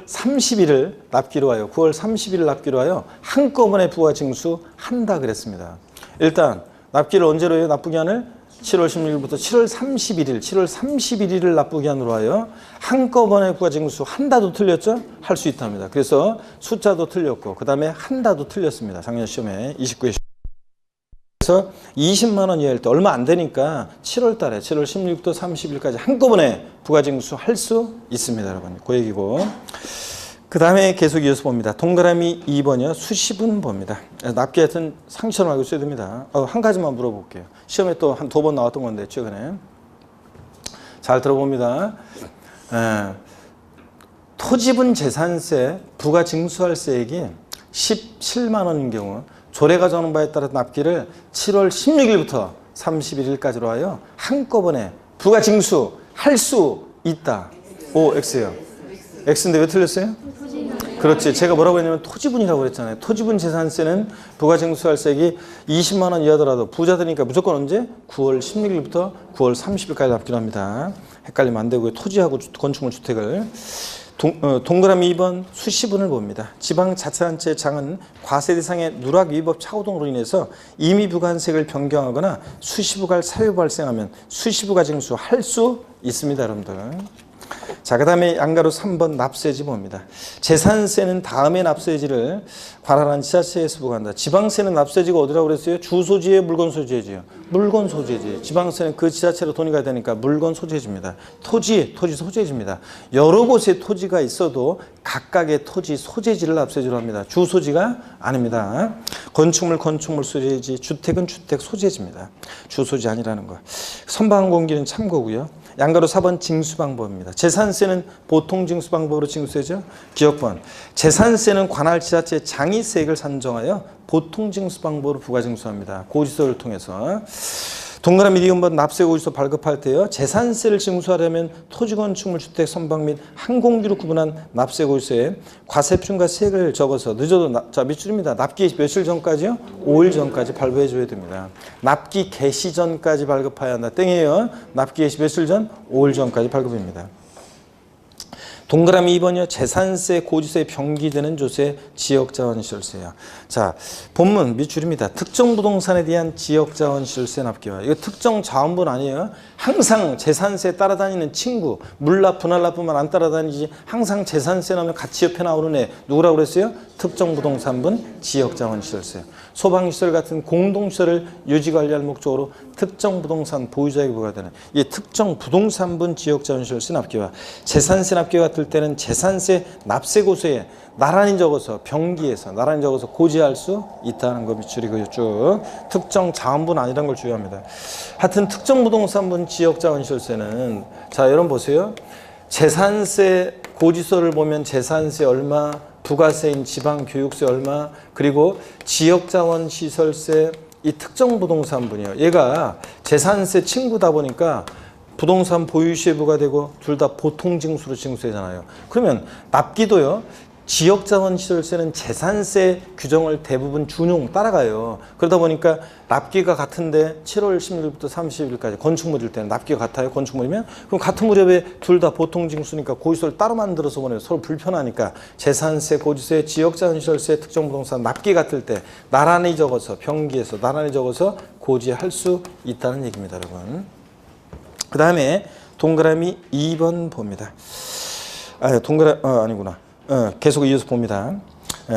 30일을 납기로 하여 9월 30일을 납기로 하여 한꺼번에 부가징수한다 그랬습니다. 일단 납기를 언제로 해요? 납부기한을 7월 16일부터 7월 31일을 납부기한으로 하여 한꺼번에 부가징수한다도 틀렸죠? 할 수 있답니다. 그래서 숫자도 틀렸고 그 다음에 한다도 틀렸습니다. 작년 시험에 29회 그래서 20만 원 이하일 때 얼마 안 되니까 7월 달에 7월 16일부터 30일까지 한꺼번에 부가징수 할 수 있습니다. 여러분. 그 얘기고. 그 다음에 계속 이어서 봅니다. 동그라미 2번이요. 수시분 봅니다. 납기 하여튼 상처럼 알고 써야 됩니다. 한 가지만 물어볼게요. 시험에 또 한 2번 나왔던 건데 최근에. 잘 들어봅니다. 토지분 재산세 부가징수할세액이 17만 원인 경우 조례가 정한 바에 따라 납기를 7월 16일부터 31일까지로 하여 한꺼번에 부가징수 할 수 있다. 오, X예요. X인데 왜 틀렸어요? 그렇지. 제가 뭐라고 했냐면 토지분이라고 그랬잖아요. 토지분 재산세는 부가징수할세액이 20만 원 이하더라도 부자들이니까 무조건 언제? 9월 16일부터 9월 30일까지 납기로 합니다. 헷갈리면 안 되고요. 토지하고 건축물 주택을. 동그라미 2번 수시분을 봅니다. 지방자치단체의 장은 과세 대상의 누락위법 차고 등으로 인해서 임의 부가세액을 변경하거나 수시부가 사유 발생하면 수시부가 징수할 수 있습니다. 여러분들. 자, 그 다음에 양가로 3번 납세지 봅니다. 재산세는 다음에 납세지를 관할한 지자체에서 부과한다. 지방세는 납세지가 어디라고 그랬어요? 주소지에 물건 소재지요. 물건 소재지. 지방세는 그 지자체로 돈이 가야 되니까 물건 소재지입니다. 토지 소재지입니다. 여러 곳에 토지가 있어도 각각의 토지 소재지를 납세지로 합니다. 주소지가 아닙니다. 건축물 소재지, 주택은 주택 소재지입니다. 주소지 아니라는 거. 선박항 공기는 참고고요. 양가로 4번 징수방법입니다. 재산세는 보통 징수방법으로 징수하죠. 기억번. 재산세는 관할 지자체 장의세액을 산정하여 보통 징수방법으로 부가징수합니다. 고지서를 통해서. 동그라미 니은번 납세고지서 발급할 때요. 재산세를 징수하려면 토지건축물 주택 선박 및 항공기로 구분한 납세고지서에 과세표준과 세액을 적어서 늦어도 자 밑줄입니다. 납기 며칠 전까지요? 5일 전까지 발부해 줘야 됩니다. 납기 개시 전까지 발급해야 한다. 땡이에요. 납기 개시 며칠 전? 5일 전까지 발급입니다. 동그라미 2번이요. 재산세 고지서에 병기되는 조세 지역자원시설세요. 자, 본문 밑줄입니다. 특정 부동산에 대한 지역자원시설세 납기와 이거 특정 자원분 아니에요. 항상 재산세 따라다니는 친구, 물납, 분할납뿐만 안 따라다니지 항상 재산세 나오면 같이 옆에 나오는 애 누구라고 그랬어요? 특정 부동산분 지역자원시설세. 소방시설 같은 공동시설을 유지관리할 목적으로 특정 부동산 보유자에게 부과되는 이 특정 부동산분 지역자원시설세 납기와 재산세 납기와 같을 때는 재산세 납세고서에 나란히 적어서 병기해서 나란히 적어서 고지할 수 있다는 거 밑줄이고요. 쭉 특정 자원분 아니라는 걸 주의합니다. 하여튼 특정 부동산분 지역자원시설세는 자 여러분 보세요. 재산세 고지서를 보면 재산세 얼마, 부가세인 지방교육세 얼마, 그리고 지역자원시설세 이 특정 부동산분이요. 얘가 재산세 친구다 보니까 부동산 보유시에 부과되고 둘 다 보통징수로 징수되잖아요. 그러면 납기도요. 지역자원시설세는 재산세 규정을 대부분 준용 따라가요. 그러다 보니까 납기가 같은데 7월 16일부터 30일까지 건축물일 때는 납기가 같아요. 건축물이면 그럼 같은 무렵에 둘 다 보통징수니까 고지서를 따로 만들어서 보내요. 서로 불편하니까 재산세, 고지세, 지역자원시설세, 특정부동산 납기 같을 때 나란히 적어서 병기해서 나란히 적어서 고지할 수 있다는 얘기입니다. 여러분. 그 다음에 동그라미 2번 봅니다. 아니구나. 계속 이어서 봅니다.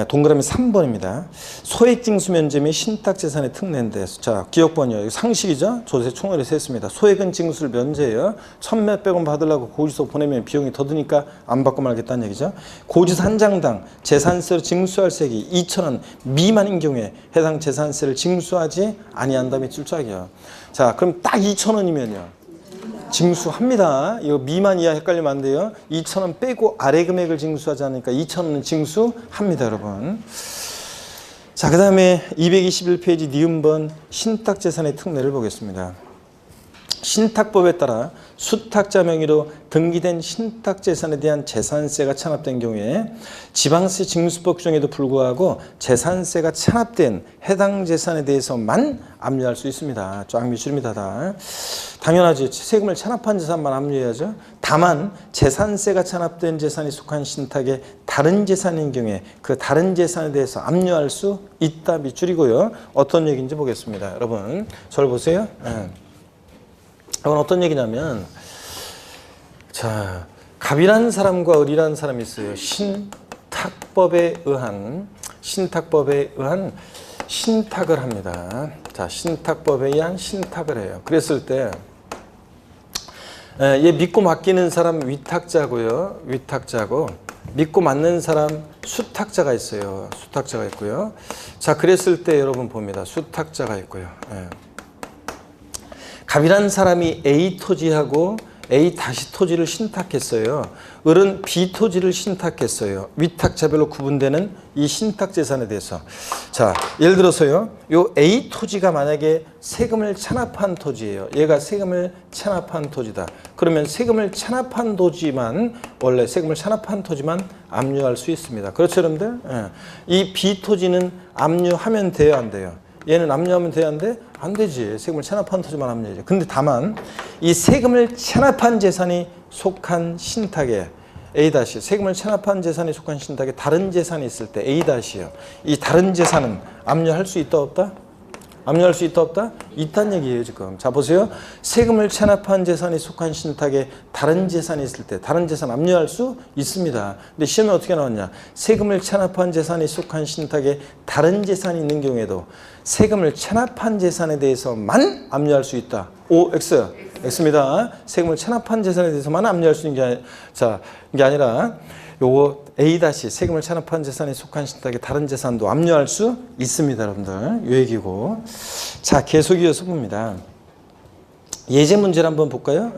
동그라미 3번입니다. 소액징수 면제 및 신탁재산의 특례인데 자 기억번이요. 상식이죠. 조세 총액을 셌습니다. 소액은 징수를 면제해요. 1,000몇백 원 받으려고 고지서 보내면 비용이 더 드니까 안 받고 말겠다는 얘기죠. 고지서 한 장당 재산세로 징수할 세액이 2,000원 미만인 경우에 해당 재산세를 징수하지 아니한다며 출작이요. 자 그럼 딱 2,000원이면요. 징수합니다. 이거 미만 이하 헷갈리면 안 돼요. 2,000원 빼고 아래 금액을 징수하지 않으니까 2,000원은 징수합니다, 여러분. 자, 그 다음에 221페이지 니은번 신탁재산의 특례를 보겠습니다. 신탁법에 따라 수탁자 명의로 등기된 신탁재산에 대한 재산세가 찬압된 경우에 지방세 징수법 규정에도 불구하고 재산세가 찬압된 해당 재산에 대해서만 압류할 수 있습니다. 쫙 미줄입니다. 다. 당연하지. 세금을 찬압한 재산만 압류해야죠. 다만 재산세가 찬압된 재산이 속한 신탁의 다른 재산인 경우에 그 다른 재산에 대해서 압류할 수 있다. 밑줄이고요. 어떤 얘기인지 보겠습니다. 여러분 저를 보세요. 이건 어떤 얘기냐면, 자, 갑이라는 사람과 을이라는 사람이 있어요. 신탁법에 의한 신탁을 합니다. 자, 신탁법에 의한 신탁을 해요. 그랬을 때, 얘 믿고 맡기는 사람 위탁자고요. 위탁자고, 믿고 맡는 사람 수탁자가 있어요. 수탁자가 있고요. 자, 그랬을 때 여러분 봅니다. 수탁자가 있고요. 갑이라는 사람이 A 토지하고 A 다시 토지를 신탁했어요. 을은 B 토지를 신탁했어요. 위탁자별로 구분되는 이 신탁재산에 대해서. 자, 예를 들어서요. 요 A 토지가 만약에 세금을 찬압한 토지예요. 얘가 세금을 찬압한 토지다. 그러면 세금을 찬압한 토지만, 원래 세금을 찬압한 토지만 압류할 수 있습니다. 그렇죠, 여러분들? 이 B 토지는 압류하면 돼요, 안 돼요? 얘는 압류하면 돼야 하는데 안 되지. 세금을 찬압한 토지만 압류해야지. 근데 다만 이 세금을 찬압한 재산이 속한 신탁에 A- 세금을 찬압한 재산이 속한 신탁에 다른 재산이 있을 때 A-이요. 이 다른 재산은 압류할 수 있다 없다? 압류할 수 있다 없다? 있다는 얘기예요 지금. 자 보세요. 세금을 찬압한 재산이 속한 신탁에 다른 재산이 있을 때 다른 재산 압류할 수 있습니다. 근데 시험에 어떻게 나왔냐. 세금을 찬압한 재산이 속한 신탁에 다른 재산이 있는 경우에도 세금을 찬압한 재산에 대해서만 압류할 수 있다. O, X. X입니다. 세금을 찬압한 재산에 대해서만 압류할 수 있는 게 아니라 요거 A- 세금을 찬압한 재산에 속한 신탁에 다른 재산도 압류할 수 있습니다. 여러분들. 요 얘기고. 자, 계속 이어서 봅니다. 예제 문제를 한번 볼까요?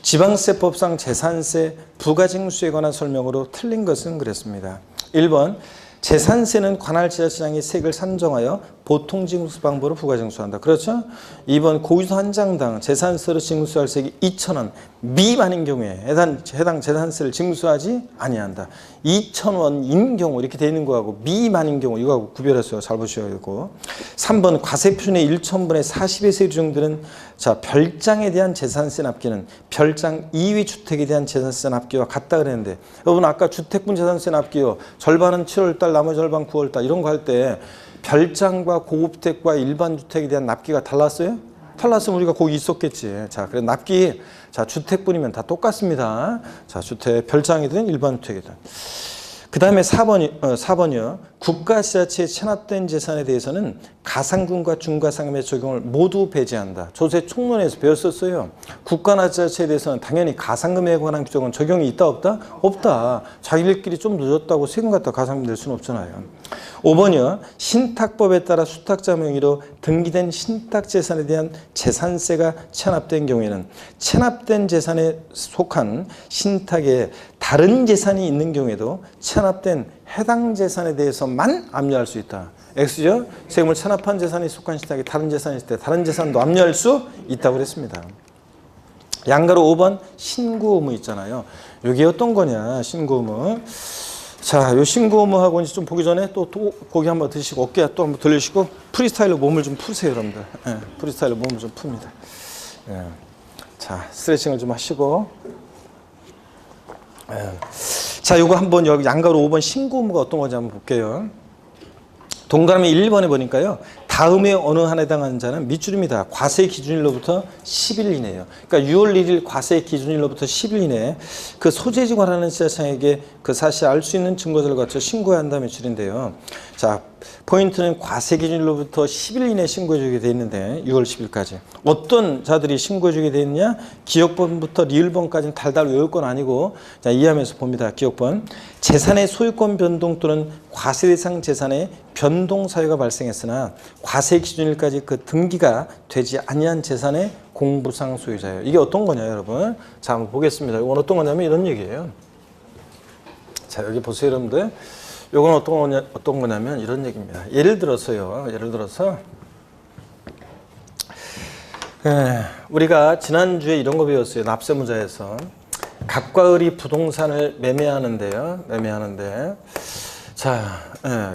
지방세법상 재산세 부가징수에 관한 설명으로 틀린 것은 그랬습니다. 1번 재산세는 관할 지자체장이 세액을 산정하여 보통징수 방법으로 부가징수한다. 그렇죠? 2번 고의소 한 장당 재산세로 징수할 세액이 2,000원 미만인 경우에 해당 재산세를 징수하지 아니한다. 2,000원인 경우 이렇게 되어 있는 거하고 미만인 경우 이거하고 구별해서 잘 보셔야 되고. 3번 과세표준의 1,000분의 40의 세율 중들은 자 별장에 대한 재산세 납기는 별장 이외 주택에 대한 재산세 납기와 같다 그랬는데 여러분 아까 주택분 재산세 납기요. 절반은 7월달 나머지 절반 9월달 이런 거 할 때 별장과 고급택과 일반 주택에 대한 납기가 달랐어요? 달랐으면 우리가 거기 있었겠지. 자, 그래 납기 자 주택분이면 다 똑같습니다. 자, 주택 별장이든 일반 주택이든. 그 다음에 4번이요. 국가지자체에 체납된 재산에 대해서는 가상금과 중과상금의 적용을 모두 배제한다. 조세 총론에서 배웠었어요. 국가나 지자체에 대해서는 당연히 가상금에 관한 규정은 적용이 있다 없다? 없다. 자기들끼리 좀 늦었다고 세금 갖다 가상금 낼 수는 없잖아요. 5번이요. 신탁법에 따라 수탁자 명의로 등기된 신탁재산에 대한 재산세가 체납된 경우에는 체납된 재산에 속한 신탁에 다른 재산이 있는 경우에도 체납된 해당 재산에 대해서만 압류할 수 있다. X죠? 세금을 체납한 재산이 속한 신탁에 다른 재산이 있을 때 다른 재산도 압류할 수 있다고 그랬습니다. 양가로 5번 신고 의무 있잖아요. 이게 어떤 거냐 신고 의무. 자, 요 신고 의무하고 이제 좀 보기 전에 또 고기 한번 드시고 어깨 또 한번 돌리시고 프리스타일로 몸을 좀 푸세요 여러분들. 프리스타일로 몸을 좀 풉니다. 자, 스트레칭을 좀 하시고. 자, 요거 한번 여기 양가로 5번 신고 의무가 어떤 건지 한번 볼게요. 동그라미 1번에 보니까요. 다음에 어느 한에 해당하는 자는 밑줄입니다. 과세 기준일로부터 10일 이내예요. 그러니까 6월 1일 과세 기준일로부터 10일 이내에 그 소재지 관하는 지자체장에게 그 사실을 알 수 있는 증거자를 갖춰 신고해야 한다 밑줄인데요. 자, 포인트는 과세 기준일로부터 10일 이내 신고해주게 돼 있는데 6월 10일까지 어떤 자들이 신고해주게 돼 있느냐? 기억번부터 리을번까지는 달달 외울 건 아니고 자 이해하면서 봅니다. 기억번 재산의 소유권 변동 또는 과세 대상 재산의 변동 사유가 발생했으나 과세 기준일까지 그 등기가 되지 아니한 재산의 공부상 소유자예요. 이게 어떤 거냐 여러분? 자 한번 보겠습니다. 이건 어떤 거냐면 이런 얘기예요. 자 여기 보세요 여러분들. 이건 어떤 거냐면 이런 얘기입니다. 예를 들어서 우리가 지난주에 이런 거 배웠어요. 납세무자에서 갑과 을이 부동산을 매매하는데요. 자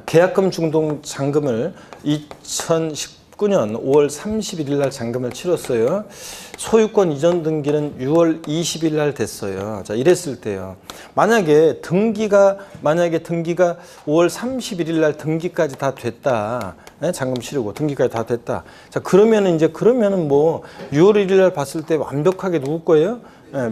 계약금 중동 잔금을 2019년 5월 31일 날 잔금을 치렀어요. 소유권 이전 등기는 6월 20일 날 됐어요. 자, 이랬을 때요. 만약에 등기가 5월 31일 날 등기까지 다 됐다. 잔금 치르고 등기까지 다 됐다. 자, 그러면은 뭐 6월 1일 날 봤을 때 완벽하게 누구 거예요?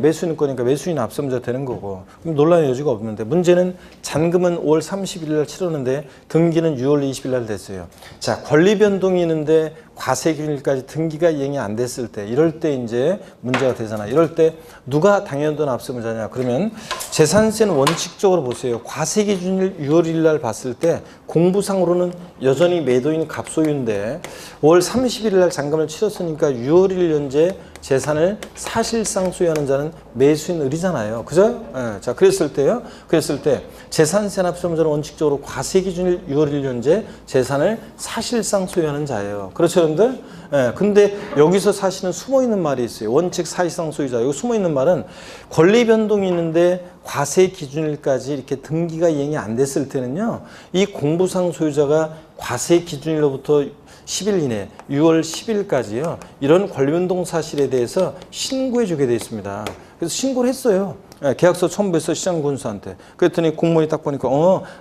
매수인 거니까 매수인 납세무자 되는 거고 그럼 논란의 여지가 없는데 문제는 잔금은 5월 31일 날 치렀는데 등기는 6월 20일 날 됐어요. 자, 권리 변동이 있는데 과세 기준일까지 등기가 이행이 안 됐을 때 이럴 때 이제 문제가 되잖아. 이럴 때 누가 당연도 납세무자냐? 그러면 재산세는 원칙적으로 보세요. 과세 기준일 6월 1일 날 봤을 때 공부상으로는 여전히 매도인 갑소유인데 5월 31일 날 잔금을 치렀으니까 6월 1일 현재 재산을 사실상 소유하는 자는 매수인 을이잖아요. 그죠? 자, 그랬을 때 재산세 납세무자는 원칙적으로 과세 기준일 6월 1일 현재 재산을 사실상 소유하는 자예요. 그렇죠, 여러분들? 근데 여기서 사실은 숨어 있는 말이 있어요. 원칙 사실상 소유자. 여기 숨어 있는 말은 권리 변동이 있는데 과세 기준일까지 이렇게 등기가 이행이 안 됐을 때는요. 이 공부상 소유자가 과세 기준일로부터 10일 이내 6월 10일까지요. 이런 권리 변동 사실에 대해서 신고해 주게 되어 있습니다. 그래서 신고를 했어요. 계약서 첨부해서 시장군수한테. 그랬더니 공무원이 딱 보니까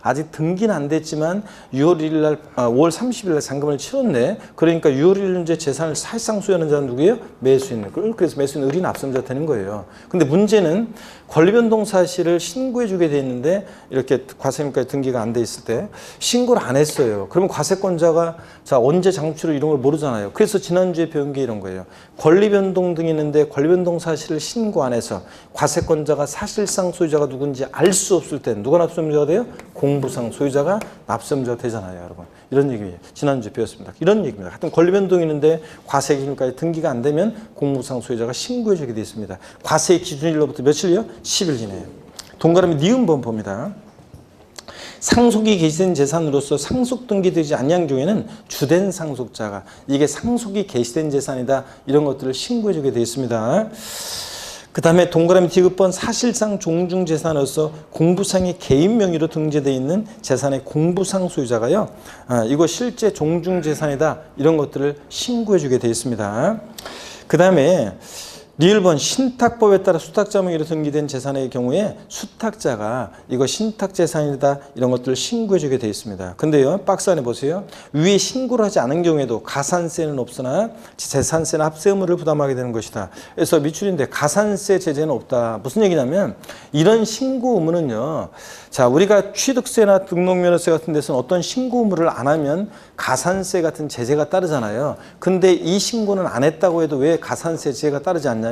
아직 등기는 안 됐지만 6월 1일 날 5월 30일 날 잔금을 치렀네. 그러니까 6월 1일 현재 재산을 사실상 소유하는 자는 누구예요? 매수인. 그래서 매수인 을이 납세무자 되는 거예요. 근데 문제는 권리 변동 사실을 신고해 주게 돼 있는데 이렇게 과세님까지 등기가 안 돼 있을 때 신고를 안 했어요. 그러면 과세권자가 자 언제 장치로 이런 걸 모르잖아요. 그래서 지난주에 배운 게 이런 거예요. 권리 변동 등이 있는데 권리 변동 사실을 신고 안 해서 과세권자가 사실상 소유자가 누군지 알 수 없을 때 누가 납세무자가 돼요? 공부상 소유자가 납세무자가 되잖아요, 여러분. 이런 얘기예요. 지난주에 배웠습니다. 이런 얘기입니다. 하여튼 권리 변동이 있는데 과세 기준까지 등기가 안 되면 공부상 소유자가 신고해 주게 되어 있습니다. 과세 기준일로부터 며칠이요? 10일 이내에. 동그라미 니은번 봅니다. 상속이 개시된 재산으로서 상속 등기되지 아니한 경우에는 주된 상속자가 이게 상속이 개시된 재산이다. 이런 것들을 신고해 주게 되어 있습니다. 그 다음에 동그라미 디귿번 사실상 종중재산으로서 공부상의 개인 명의로 등재되어 있는 재산의 공부상 소유자가요. 이거 실제 종중재산이다. 이런 것들을 신고해 주게 되어 있습니다. 그 다음에 리을번 신탁법에 따라 수탁자 명의로 등기된 재산의 경우에 수탁자가 이거 신탁재산이다 이런 것들을 신고해 주게 되어 있습니다. 근데요 박스 안에 보세요. 위에 신고를 하지 않은 경우에도 가산세는 없으나 재산세나 합세 의무를 부담하게 되는 것이다. 그래서 미출인데 가산세 제재는 없다. 무슨 얘기냐면 이런 신고 의무는요. 자 우리가 취득세나 등록면허세 같은 데서는 어떤 신고 의무를 안 하면 가산세 같은 제재가 따르잖아요. 근데 이 신고는 안 했다고 해도 왜 가산세 제재가 따르지 않냐면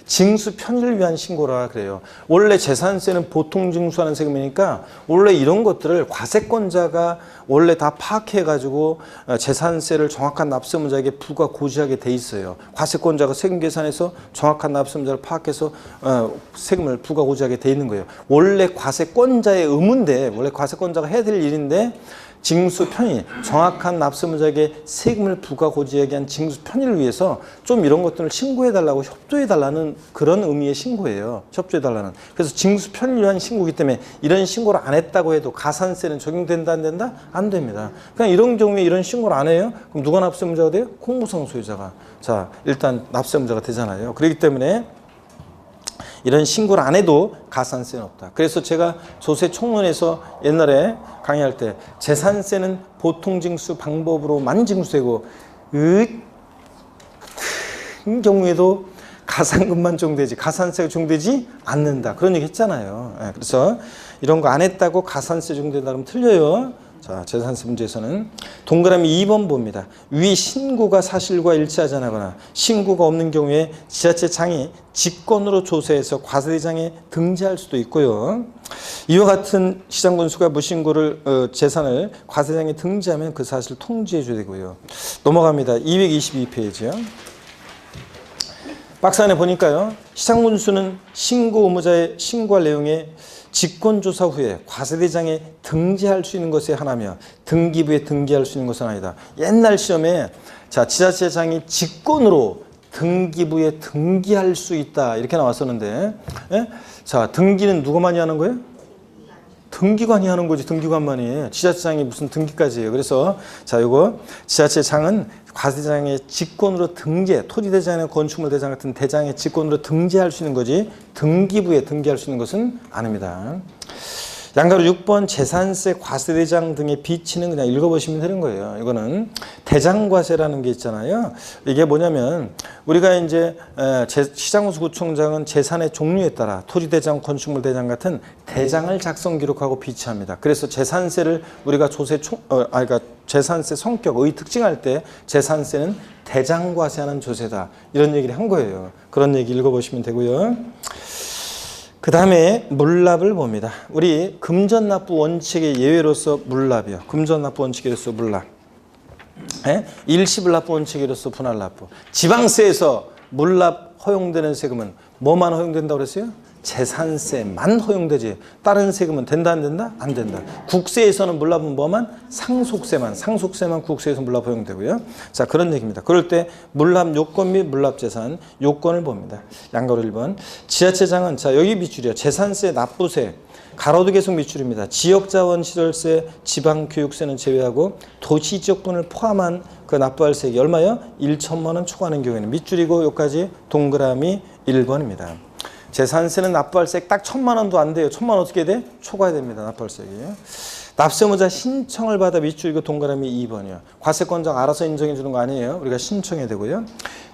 징수 편의를 위한 신고라 그래요. 원래 재산세는 보통 징수하는 세금이니까 원래 이런 것들을 과세권자가 원래 다 파악해가지고 재산세를 정확한 납세무자에게 부과 고지하게 돼 있어요. 과세권자가 세금 계산해서 정확한 납세무자를 파악해서 세금을 부과 고지하게 돼 있는 거예요. 원래 과세권자의 의무인데 원래 과세권자가 해야 될 일인데 징수 편의, 정확한 납세무자에게 세금을 부과 고지하게 한 징수 편의를 위해서 좀 이런 것들을 신고해달라고 협조해달라는 그런 의미의 신고예요. 협조해달라는. 그래서 징수 편의를 위한 신고이기 때문에 이런 신고를 안 했다고 해도 가산세는 적용된다 안 된다? 안 됩니다. 그냥 이런 경우에 이런 신고를 안 해요? 그럼 누가 납세무자가 돼요? 공부상 소유자가. 자, 일단 납세무자가 되잖아요. 그렇기 때문에 이런 신고를 안 해도 가산세는 없다. 그래서 제가 조세총론에서 옛날에 강의할 때 재산세는 보통징수 방법으로만 징수되고 같은 경우에도 가산금만 적용되지 가산세가 적용되지 않는다. 그런 얘기 했잖아요. 그래서 이런 거 안 했다고 가산세 적용된다 그러면 틀려요. 자, 재산세 문제에서는 동그라미 2번 봅니다. 위 신고가 사실과 일치하지 않거나 신고가 없는 경우에 지자체장이 직권으로 조사해서 과세대장에 등재할 수도 있고요. 이와 같은 시장군수가 무신고를 재산을 과세대장에 등재하면 그 사실을 통지해 줘야 되고요. 넘어갑니다. 222페이지요. 박스 안에 보니까요. 시장군수는 신고 의무자의 신고할 내용에 직권조사 후에 과세대장에 등재할 수 있는 것에 하나며 등기부에 등기할 수 있는 것은 아니다. 옛날 시험에 자, 지자체장이 직권으로 등기부에 등기할 수 있다 이렇게 나왔었는데, 예? 자, 등기는 누구만이 하는 거예요? 등기관이 하는 거지. 등기관만이. 지자체장이 무슨 등기까지 해요. 그래서 자, 요거 지자체장은 과세대장의 직권으로 등재, 토지대장이나 건축물 대장 같은 대장의 직권으로 등재할 수 있는 거지 등기부에 등기할 수 있는 것은 아닙니다. 양가로 6번 재산세 과세대장 등의 비치는 그냥 읽어보시면 되는 거예요. 이거는 대장과세라는 게 있잖아요. 이게 뭐냐면 우리가 이제 시장군수구청장은 재산의 종류에 따라 토지대장, 건축물대장 같은 대장을 작성 기록하고 비치합니다. 그래서 재산세를 우리가 그러니까 재산세 성격의 특징할 때 재산세는 대장과세하는 조세다 이런 얘기를 한 거예요. 그런 얘기 읽어보시면 되고요. 그 다음에 물납을 봅니다. 우리 금전납부 원칙의 예외로서 물납이요. 금전납부 원칙으로서 물납. 일시불납부 원칙으로서 분할납부. 지방세에서 물납 허용되는 세금은 뭐만 허용된다고 그랬어요? 재산세만 허용되지. 다른 세금은 된다 안 된다? 안 된다. 국세에서는 물납은 뭐만? 상속세만 국세에서 물납 허용되고요. 자, 그런 얘기입니다. 그럴 때 물납 요건 및 물납 재산 요건을 봅니다. 양가로 1번. 지자체장은 자, 여기 미줄이요. 재산세, 납부세, 가로도 계속 미줄입니다. 지역자원시설세, 지방교육세는 제외하고 도시지역분을 포함한 그 납부할 세액이 얼마요? 1천만 원 초과하는 경우에는 밑줄이고 여기까지 동그라미 1번입니다. 재산세는 납부할 세액 딱 1,000만 원도 안 돼요. 1,000만 원 어떻게 돼? 초과해야 됩니다. 납부할 세액이. 납세의무자 신청을 받아 밑줄이고 동그라미 2번이요. 과세권자가 알아서 인정해 주는 거 아니에요. 우리가 신청해야 되고요.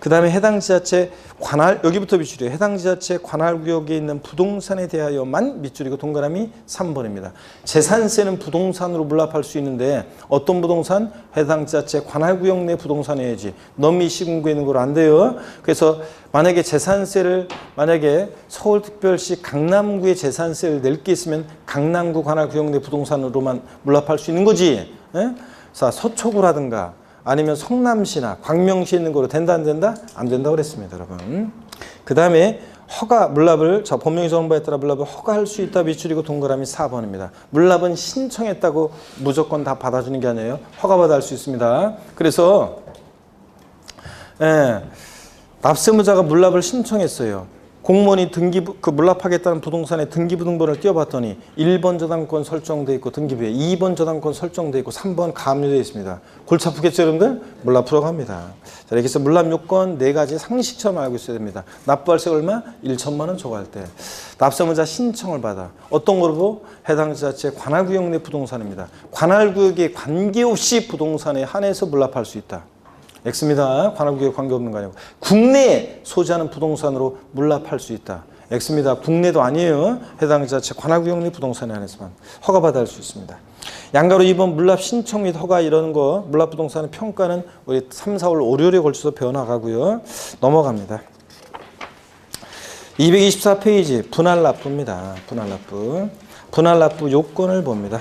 그 다음에 해당 지자체 관할, 여기부터 밑줄이에요. 해당 지자체 관할구역에 있는 부동산에 대하여만 밑줄이고 동그라미 3번입니다. 재산세는 부동산으로 물납할 수 있는데 어떤 부동산? 해당 지자체 관할구역 내 부동산이어야지. 너미 시군구에 있는 걸 안 돼요. 그래서 만약에 재산세를 만약에 서울특별시 강남구에 재산세를 낼 게 있으면 강남구 관할구역 내 부동산으로만 물납할 수 있는 거지. 예? 자, 서초구라든가 아니면 성남시나 광명시에 있는 거로 된다 안 된다? 안 된다고 그랬습니다, 여러분. 그 다음에 허가 물납을 자, 법령의 정보에 따라 물납을 허가할 수 있다 밑줄이고 동그라미 4번입니다. 물납은 신청했다고 무조건 다 받아주는 게 아니에요. 허가받아 할 수 있습니다. 그래서 납세의무자가 물납을 신청했어요. 공무원이 물납하겠다는 부동산에 등기부 등본을 띄워봤더니 1번 저당권 설정돼 있고 등기부에 2번 저당권 설정돼 있고 3번 가압류되어 있습니다. 골치 아프겠죠, 여러분들? 물납하러 갑니다. 자, 이렇게 해서 물납 요건 4가지 상식처럼 알고 있어야 됩니다. 납부할세 얼마? 1천만 원 초과할 때. 납세의무자 신청을 받아. 어떤 거로? 해당 지자체 관할구역 내 부동산입니다. 관할구역에 관계없이 부동산에 한해서 물납할 수 있다. X입니다. 관할구역에 관계없는 거 아니고. 국내에 소지하는 부동산으로 물납할 수 있다. X입니다. 국내도 아니에요. 해당 지자체 관할구역 내 부동산에 한해서만 허가받아 할 수 있습니다. 양가로 2번 물납 신청 및 허가 이런 거 물납 부동산의 평가는 우리 3, 4월 월요일에 걸쳐서 배워나가고요. 넘어갑니다. 224페이지 분할납부입니다. 분할납부 요건을 봅니다.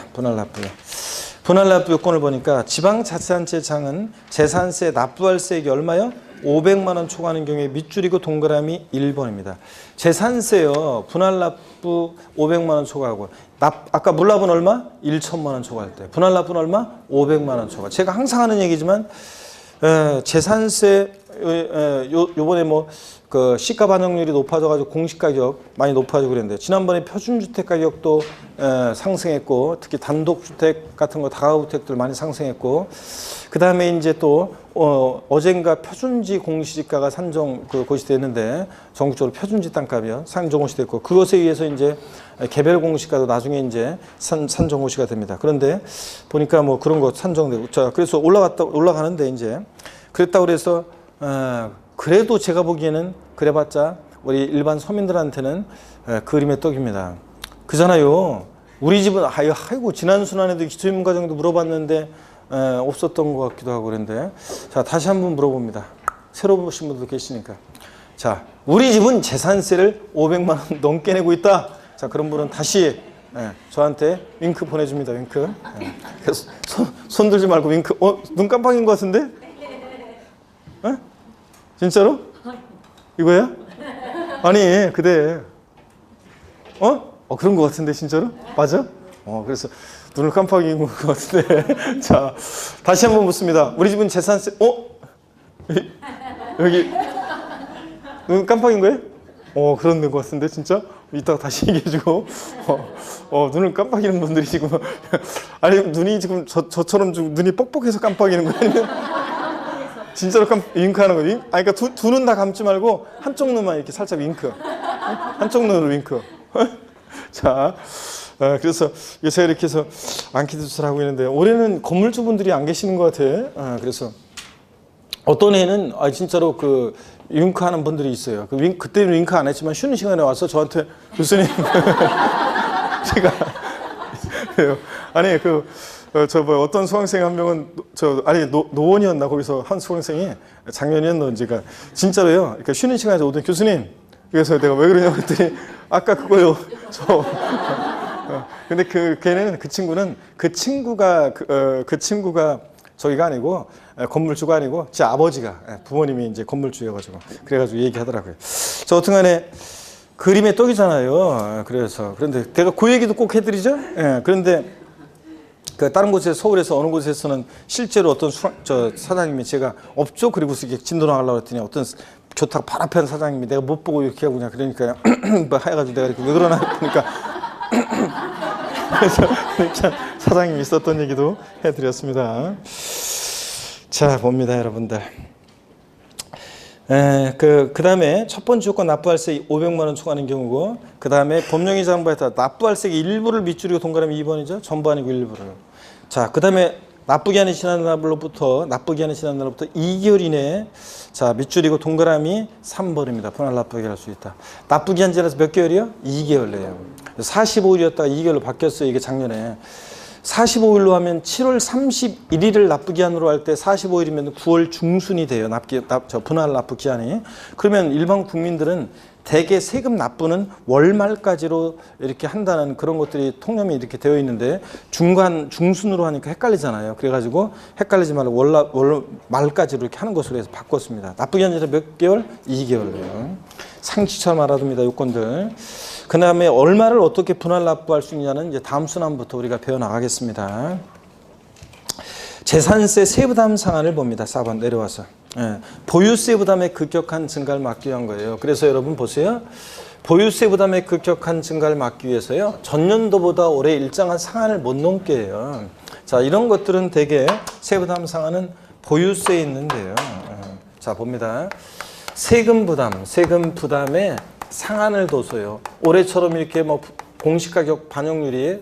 분할납부 요건을 보니까 지방자치단체장은 재산세 납부할 세액이 얼마요? 500만 원 초과하는 경우에 밑줄이고 동그라미 1번입니다. 재산세요. 분할납부 500만 원 초과하고 아까 물납은 얼마? 1천만 원 초과할 때. 분할납부는 얼마? 500만 원 초과. 제가 항상 하는 얘기지만 재산세 요번에 그 시가 반영률이 높아져가지고 공시가격 많이 높아지고 그랬는데 지난번에 표준주택 가격도 상승했고 특히 단독주택 같은 거 다가구주택들 많이 상승했고 그 다음에 이제 또 어젠가 표준지 공시지가가 고시됐는데 전국적으로 표준지 땅값이요 상정고시됐고 그것에 의해서 이제 개별 공시가도 나중에 이제 산정고시가 됩니다. 그런데 보니까 뭐 그런 거 산정되고 자 그래서 올라가는데 이제 그랬다고 그래서 그래도 제가 보기에는 그래봤자 우리 일반 서민들한테는 그림의 떡입니다. 그잖아요. 우리 집은 아이고 지난 순환에도 기초인문과정도 물어봤는데 없었던 것 같기도 하고 그런데 자 다시 한번 물어봅니다. 새로 보신 분들도 계시니까 자 우리 집은 재산세를 500만 원 넘게 내고 있다. 자 그런 분은 다시 저한테 윙크 보내줍니다. 윙크. 그래서 손 들지 말고 윙크. 눈 깜빡인 것 같은데? 진짜로? 이거야? 아니 그대 그런 것 같은데 진짜로? 맞아? 그래서 눈을 깜빡인 것 같은데 자 다시 한번 묻습니다. 우리 집은 재산세 여기 눈 깜빡인 거예요? 그런 것 같은데 진짜? 이따가 다시 얘기해주고 눈을 깜빡이는 분들이 지금 아니 눈이 지금 저처럼 좀 눈이 뻑뻑해서 깜빡이는 거예요? 아니면 진짜로 윙크하는 거예요? 아니 그러니까 두 눈 다 감지 말고 한쪽 눈만 이렇게 살짝 윙크 한쪽 눈으로 윙크 자 그래서 제가 이렇게 해서 안키두스를 하고 있는데 올해는 건물주분들이 안 계시는 것 같아. 그래서 어떤 해는 진짜로 그 윙크하는 분들이 있어요. 그때는 윙크 안 했지만 쉬는 시간에 와서 저한테 교수님 제가 아니 어떤 수강생 한 명은 노원이었나 거기서 한 수강생이 작년이었는지가 진짜로요. 그러니까 쉬는 시간에 오던 교수님 그래서 내가 왜 그러냐고 했더니 아까 그거요. 근데 걔는 그 친구가 저기가 아니고 건물주가 아니고 제 아버지가 부모님이 이제 건물주여가지고 그래가지고 얘기하더라고요. 저 어튼간에 그림의 떡이잖아요. 그런데 내가 그 얘기도 꼭 해드리죠. 그런데 다른 곳에 서울에서 어느 곳에서는 실제로 어떤 사장님이 제가 없죠. 그리고 진도 나가려고 했더니 어떤 교탁 바로 앞에 한 사장님이 내가 못 보고 이렇게 하고 그냥 그러니까 뭐 해가지고 내가 이렇게 왜 그러나 그러니까 그래서 사장님이 있었던 얘기도 해드렸습니다. 자 봅니다 여러분들. 그 다음에 첫 번째 조건 납부할세 500만 원 초과하는 경우고 그 다음에 법령이 장부에다 납부할세의 일부를 밑줄이고 동그라미 2번이죠. 전부 아니고 일부를. 자 그 다음에 납부기한이 지난 날로부터 2개월 이내에 자 밑줄이고 동그라미 3번입니다. 분할 납부기 할 수 있다. 납부기한 지나서 몇 개월이요? 2개월이에요. 45일이었다가 2개월로 바뀌었어요. 이게 작년에. 45일로 하면 7월 31일을 납부기한으로 할 때 45일이면 9월 중순이 돼요. 분할 납부기한이. 그러면 일반 국민들은 대개 세금 납부는 월말까지로 이렇게 한다는 그런 것들이 통념이 이렇게 되어 있는데 중순으로 하니까 헷갈리잖아요. 그래가지고 헷갈리지 말고 월말까지로 이렇게 하는 것으로 해서 바꿨습니다. 납부기한 지는 몇 개월? 2개월이에요. 상식처럼 알아둡니다. 요건들. 그 다음에 얼마를 어떻게 분할 납부할 수 있냐는 이제 다음 순환부터 우리가 배워나가겠습니다. 재산세 세부담 상한을 봅니다. 4번 내려와서. 보유세 부담의 급격한 증가를 막기 위한 거예요. 그래서 여러분 보세요. 보유세 부담의 급격한 증가를 막기 위해서요. 전년도보다 올해 일정한 상한을 못 넘게 해요. 자, 이런 것들은 대개 세부담 상한은 보유세에 있는데요. 자, 봅니다. 세금 부담에 상한을 둬서요. 올해처럼 이렇게 뭐 공시가격 반영률이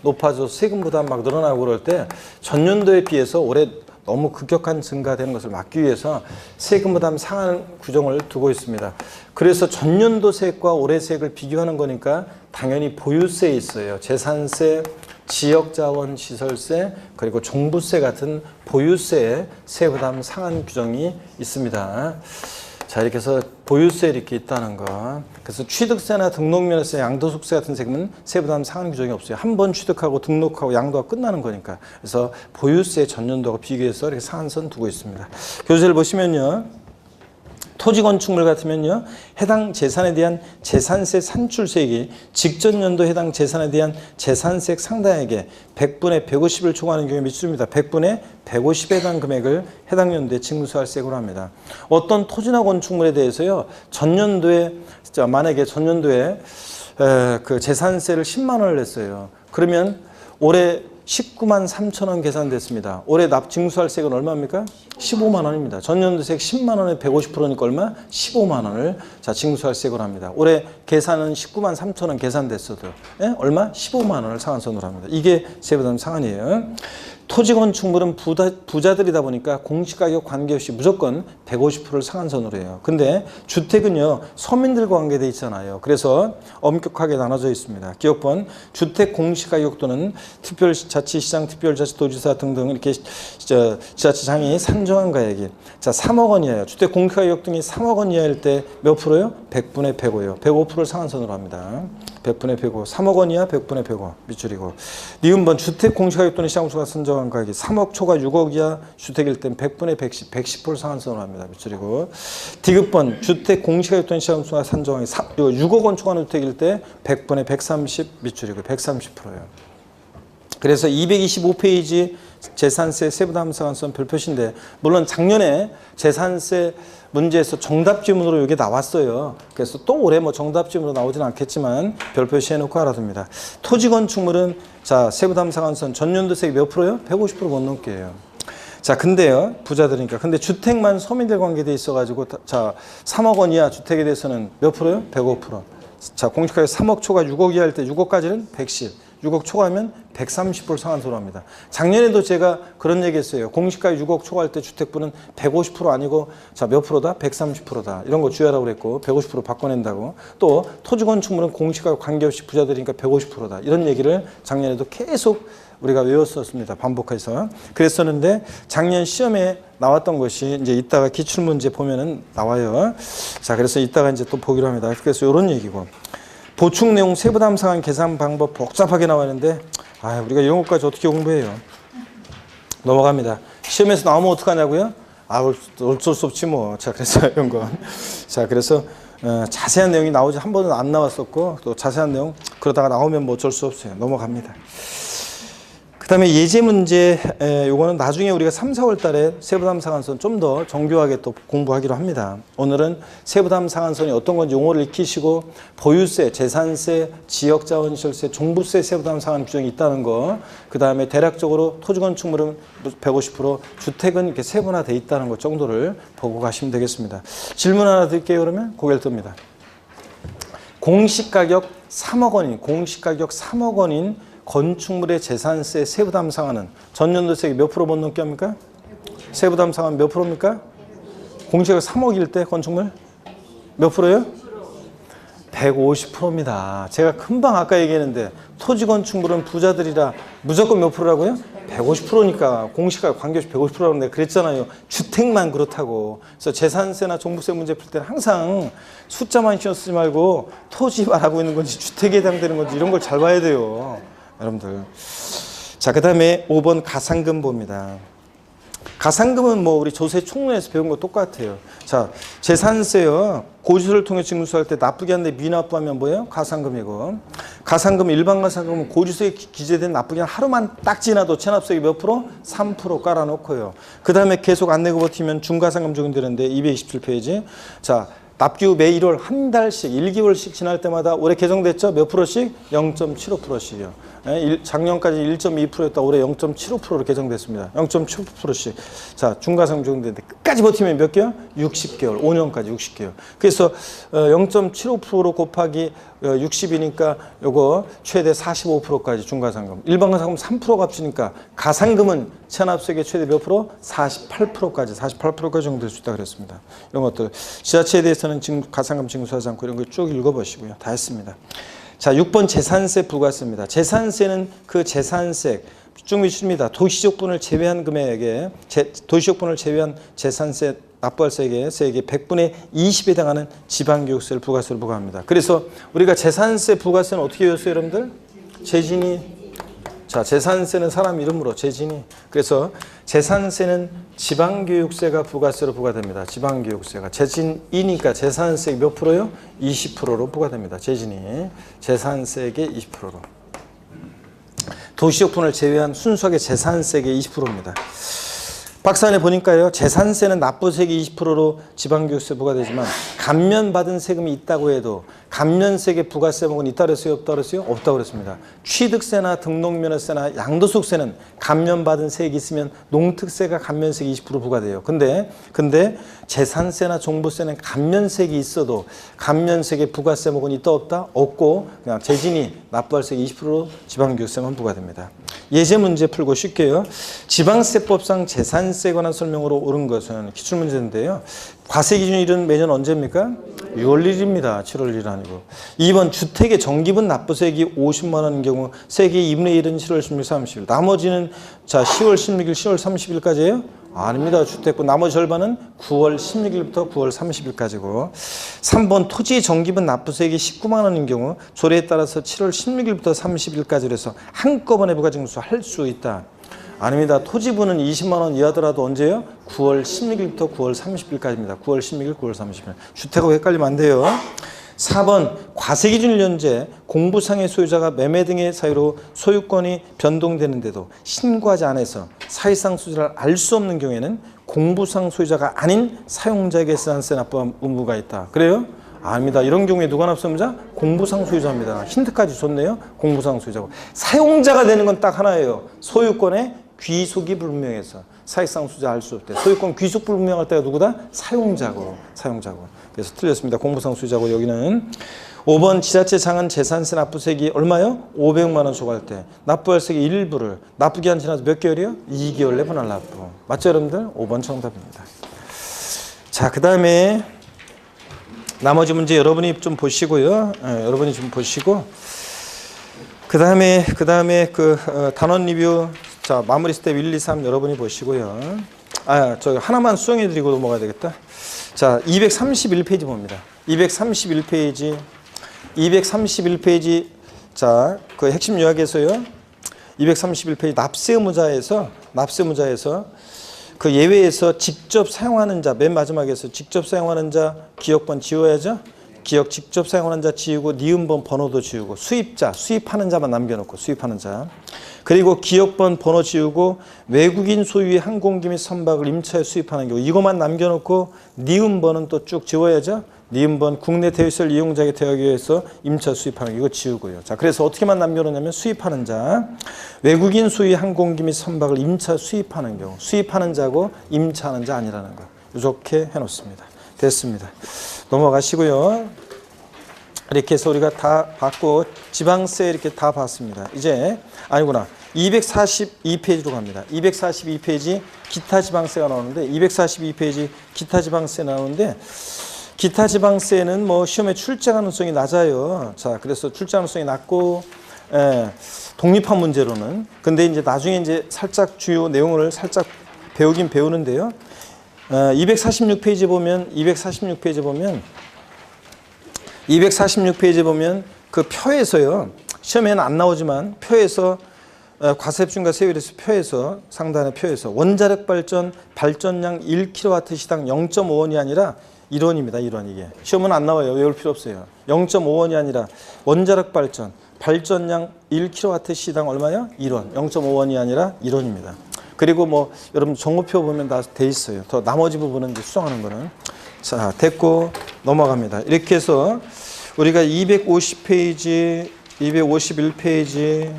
높아져서 세금 부담 막 늘어나고 그럴 때 전년도에 비해서 올해 너무 급격한 증가되는 것을 막기 위해서 세금 부담 상한 규정을 두고 있습니다. 그래서 전년도 세액과 올해 세액을 비교하는 거니까 당연히 보유세에 있어요. 재산세, 지역자원 시설세, 그리고 종부세 같은 보유세에 세부담 상한 규정이 있습니다. 자, 이렇게 해서 보유세 이렇게 있다는 거. 그래서 취득세나 등록면허세, 양도소득세 같은 세금은 세부담 상한 규정이 없어요. 한 번 취득하고 등록하고 양도가 끝나는 거니까. 그래서 보유세 전년도와 비교해서 이렇게 상한선 두고 있습니다. 교재를 보시면요. 토지 건축물 같으면요. 해당 재산에 대한 재산세 산출세액이 직전 연도 해당 재산에 대한 재산세액 상당액의 100분의 150을 초과하는 경우에 미치입니다. 100분의 150에 해당 금액을 해당 연도에 징수할세액으로 합니다. 어떤 토지나 건축물에 대해서요. 만약에 전년도에 그 재산세를 10만 원을 냈어요. 그러면 올해 19만 3천 원 계산됐습니다. 올해 징수할세액은 얼마입니까? 15만 원입니다. 전년도세액 10만 원에 150%니까 얼마? 15만 원을 징수할세액으로 합니다. 올해 계산은 19만 3천 원 계산됐어도 얼마? 15만 원을 상한선으로 합니다. 이게 세부담 상한이에요. 토지 건축물은 부자들이다 보니까 공시가격 관계없이 무조건 150%를 상한선으로 해요. 근데 주택은요, 서민들과 관계돼 있잖아요. 그래서 엄격하게 나눠져 있습니다. 기억번, 주택 공시가격 또는 특별자치시장, 특별자치도지사 등등 이렇게 지자체장이 산정한 가액이, 자, 3억 원 이하예요. 주택 공시가격 등이 3억 원 이하일 때 몇 프로요? 100분의 105요. 105%를 상한선으로 합니다. 100분의 105. 3억 원 이하 100분의 105 밑줄이고. 니은번, 주택 공시가격 또는 시장수가 선정한 가격이 3억 초과 6억 이하 주택일 땐 100분의 110, 110%를 상한선으로 합니다. 밑줄이고. 디귿번, 주택 공시가격 또는 시장수가 선정한 6억 원 초과하는 주택일 때 100분의 130 밑줄이고 130%예요. 그래서 225페이지 재산세 세부담상한선 별표시인데, 물론 작년에 재산세 문제에서 정답 지문으로 이게 나왔어요. 그래서 또 올해 뭐 정답 지문으로 나오지는 않겠지만 별표시 해놓고 알아둡니다. 토지 건축물은, 자, 세부담상한선 전년도세액 몇 프로요? 150% 못 넘게 해요. 자, 근데요, 부자들이니까. 근데 주택만 서민들 관계돼 있어가지고, 자, 3억 원 이하 주택에 대해서는 몇 프로요? 105%. 자, 공시가격 3억 초과 6억 이하일 때 6억까지는 110. 6억 초과하면 130% 상한선으로 합니다. 작년에도 제가 그런 얘기 했어요. 공시가격 6억 초과할 때 주택부는 150% 아니고, 자, 몇 프로다? 130%다. 이런 거 주의하라고 그랬고, 150% 바꿔낸다고. 또 토지 건축물은 공시가격 관계없이 부자들이니까 150%다. 이런 얘기를 작년에도 계속 우리가 외웠었습니다. 반복해서. 그랬었는데 작년 시험에 나왔던 것이 이제 이따가 기출문제 보면은 나와요. 자, 그래서 이따가 이제 또 보기로 합니다. 그래서 이런 얘기고. 보충 내용 세부담상한 계산 방법 복잡하게 나왔는데, 우리가 이런 것까지 어떻게 공부해요? 넘어갑니다. 시험에서 나오면 어떡하냐고요? 어쩔 수 없지 뭐. 자, 그래서 이런 거. 자, 그래서 자세한 내용이 나오지 한 번은 안 나왔었고, 또 자세한 내용 그러다가 나오면 뭐 어쩔 수 없어요. 넘어갑니다. 그 다음에 예제 문제, 요거는 나중에 우리가 3, 4월 달에 세부담상한선 좀 더 정교하게 또 공부하기로 합니다. 오늘은 세부담상한선이 어떤 건지 용어를 익히시고, 보유세, 재산세, 지역자원시설세, 종부세 세부담상한 규정이 있다는 거, 그 다음에 대략적으로 토지건축물은 150%, 주택은 이렇게 세분화되어 있다는 것 정도를 보고 가시면 되겠습니다. 질문 하나 드릴게요. 그러면 고개를 뜹니다. 공시가격 3억 원인 건축물의 재산세 세부담상한은 전년도세액 몇 프로 못 넘게 합니까? 세부담상한 몇 프로입니까? 공시가격 3억일 때 건축물 몇 프로예요? 150%입니다. 제가 금방 아까 얘기했는데 토지 건축물은 부자들이라 무조건 몇 프로라고요? 150%니까 공시가격 관계없이 150%라고 내가 그랬잖아요. 주택만 그렇다고. 그래서 재산세나 종부세 문제 풀 때는 항상 숫자만 신경 쓰지 말고 토지 말하고 있는 건지 주택에 해당되는 건지 이런 걸 잘 봐야 돼요. 여러분들. 자, 그 다음에 5번 가산금 봅니다. 가산금은 뭐 우리 조세 총론에서 배운 거 똑같아요. 자, 재산세요. 고지서를 통해 징수할 때 나쁘게 하는데 미납부하면 뭐예요? 가산금이고. 가산금, 일반 가산금은 고지서에 기재된 나쁘게 한 하루만 딱 지나도 체납세액이 몇 프로? 3% 깔아놓고요. 그 다음에 계속 안 내고 버티면 중가산금 적용되는데 227페이지. 자, 납기 후 매 1월 한 달씩 1개월씩 지날 때마다 올해 개정됐죠? 몇 프로씩? 0.75%씩이요. 작년까지 1.2%였다 올해 0.75%로 개정됐습니다. 0.75%씩. 자, 중가상금 적용되는데 끝까지 버티면 몇 개월? 60개월. 5년까지 60개월. 그래서 0.75% 곱하기 60이니까 요거 최대 45%까지 중가상금. 일반 가상금 3% 값이니까 가상금은 체납세액의 최대 몇 프로? 48%까지 48%까지 적용될 수 있다 그랬습니다. 이런 것들. 지자체에 대해서는 가상금 징수하지 않고 이런 거 쭉 읽어보시고요. 다 했습니다. 자, 6번 재산세 부가세입니다. 재산세는 그 재산세 쭉 미칩니다. 도시적분을 제외한 금액에 도시적분을 제외한 재산세 납부할 세액의 100분의 20에 해당하는 지방교육세를 부가세로 부과합니다. 그래서 우리가 재산세 부가세는 어떻게 외웠어요, 여러분들? 재진이. 자, 재산세는 사람 이름으로 재진이. 그래서 재산세는 지방교육세가 부가세로 부과됩니다. 지방교육세가. 재진이니까 재산세 몇 프로요? 20%로 부과됩니다. 재진이. 재산세의 20%로. 도시적분을 제외한 순수하게 재산세의 20%입니다. 박스 안에 보니까요. 재산세는 납부세액 20%로 지방교육세 부과되지만 감면받은 세금이 있다고 해도 감면세액의 부가세 목은 있다 그랬어요? 없다 그랬어요? 없다고 그랬습니다. 취득세나 등록면허세나 양도소득세는 감면받은 세액이 있으면 농특세가 감면세액 20% 부과돼요. 근데 재산세나 종부세는 감면세액이 있어도 감면세액의 부가세 목은 있다 없다? 없고 그냥 재진이 납부할 세액 20% 지방교육세만 부과됩니다. 예제 문제 풀고 쉽게요. 지방세법상 재산세에 관한 설명으로 옳은 것은 기출문제인데요. 과세기준일은 매년 언제입니까? 6월 1일입니다. 7월 1일 아니고. 2번 주택의 정기분 납부세액이 50만 원인 경우 세액의 2분의 1은 7월 16일, 30일. 나머지는 자 10월 16일, 10월 30일까지예요? 아닙니다. 주택분 나머지 절반은 9월 16일부터 9월 30일까지고. 3번 토지 정기분 납부세액이 19만 원인 경우 조례에 따라서 7월 16일부터 30일까지로 해서 한꺼번에 부가징수할 수 있다. 아닙니다. 토지분은 20만 원 이하더라도 언제요? 9월 16일부터 9월 30일까지입니다. 9월 16일, 9월 30일. 주택하고 헷갈리면 안 돼요. 4번 과세기준 연재 공부상의 소유자가 매매 등의 사유로 소유권이 변동되는데도 신고하지 않아서 사실상 소유자를 알 수 없는 경우에는 공부상 소유자가 아닌 사용자에게 재산세 납부 의무가 있다. 그래요? 아닙니다. 이런 경우에 누가 납부의무자? 공부상 소유자입니다. 힌트까지 줬네요. 공부상 소유자고. 사용자가 되는 건 딱 하나예요. 소유권의 귀속이 불분명해서 사실상 소유자 알 수 없대. 소유권 귀속 불분명할 때가 누구다? 사용자고. 그래서 틀렸습니다. 공부상 소유자고. 여기는 5번 지자체 장은 재산세 납부세액이 얼마요? 500만 원 초과할 때 납부할 세액의 일부를 납부기한 지나서 몇 개월이요? 2개월 내 분할 납부. 맞죠 여러분들? 5번 정답입니다. 자, 그 다음에 나머지 문제 여러분이 좀 보시고요. 여러분이 좀 보시고 그 다음에 단원 리뷰 자 마무리 스텝 1, 2, 3 여러분이 보시고요. 저 하나만 수정해 드리고 넘어가야 되겠다. 자 231페이지 봅니다. 231페이지 자 그 핵심 요약에서요. 231페이지 납세의무자에서 그 예외에서 직접 사용하는 자, 맨 마지막에서 직접 사용하는 자 기억번 지워야죠. 기억 직접 사용하는 자 지우고 니은번 번호도 지우고 수입자, 수입하는 자만 남겨놓고 수입하는 자. 그리고 기억번 번호 지우고 외국인 소유의 항공기 및 선박을 임차에 수입하는 경우 이것만 남겨놓고 니은번은 또 쭉 지워야죠. 니은번 국내 대회시설 이용자에게 대하기 위해서 임차 수입하는 이거 지우고요. 자, 그래서 어떻게만 남겨놓냐면 수입하는 자, 외국인 소유의 항공기 및 선박을 임차 수입하는 경우 수입하는 자고 임차하는 자 아니라는 거 이렇게 해놓습니다. 됐습니다. 넘어가시고요. 이렇게 해서 우리가 다 봤고 지방세 이렇게 다 봤습니다. 이제 아니구나 242페이지로 갑니다. 242페이지 기타 지방세가 나오는데 242페이지 기타 지방세 나오는데 기타 지방세는 뭐 시험에 출제 가능성이 낮아요. 자, 그래서 출제 가능성이 낮고 독립한 문제로는 근데 이제 나중에 이제 살짝 주요 내용을 살짝 배우긴 배우는데요. 246페이지 보면 그 표에서요. 시험에는 안 나오지만 표에서 과세표준과 세율에서 표에서 상단의 표에서 원자력 발전량 1kW 시당 0.5원이 아니라 1원입니다. 1원 이게. 시험은 안 나와요. 외울 필요 없어요. 0.5원이 아니라 원자력 발전량 1kW 시당 얼마요? 1원. 0.5원이 아니라 1원입니다. 그리고 뭐 여러분 정보표 보면 다 돼 있어요. 더 나머지 부분은 이제 수정하는 거는. 자, 됐고 넘어갑니다. 이렇게 해서 우리가 250페이지, 251페이지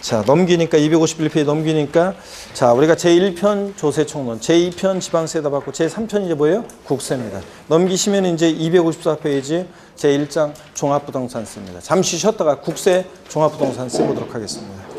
자, 넘기니까 251페이지 넘기니까 자, 우리가 제1편 조세총론, 제2편 지방세다 받고 제3편 이제 뭐예요? 국세입니다. 넘기시면 이제 254페이지 제1장 종합부동산세입니다. 잠시 쉬었다가 국세 종합부동산세 보도록 하겠습니다.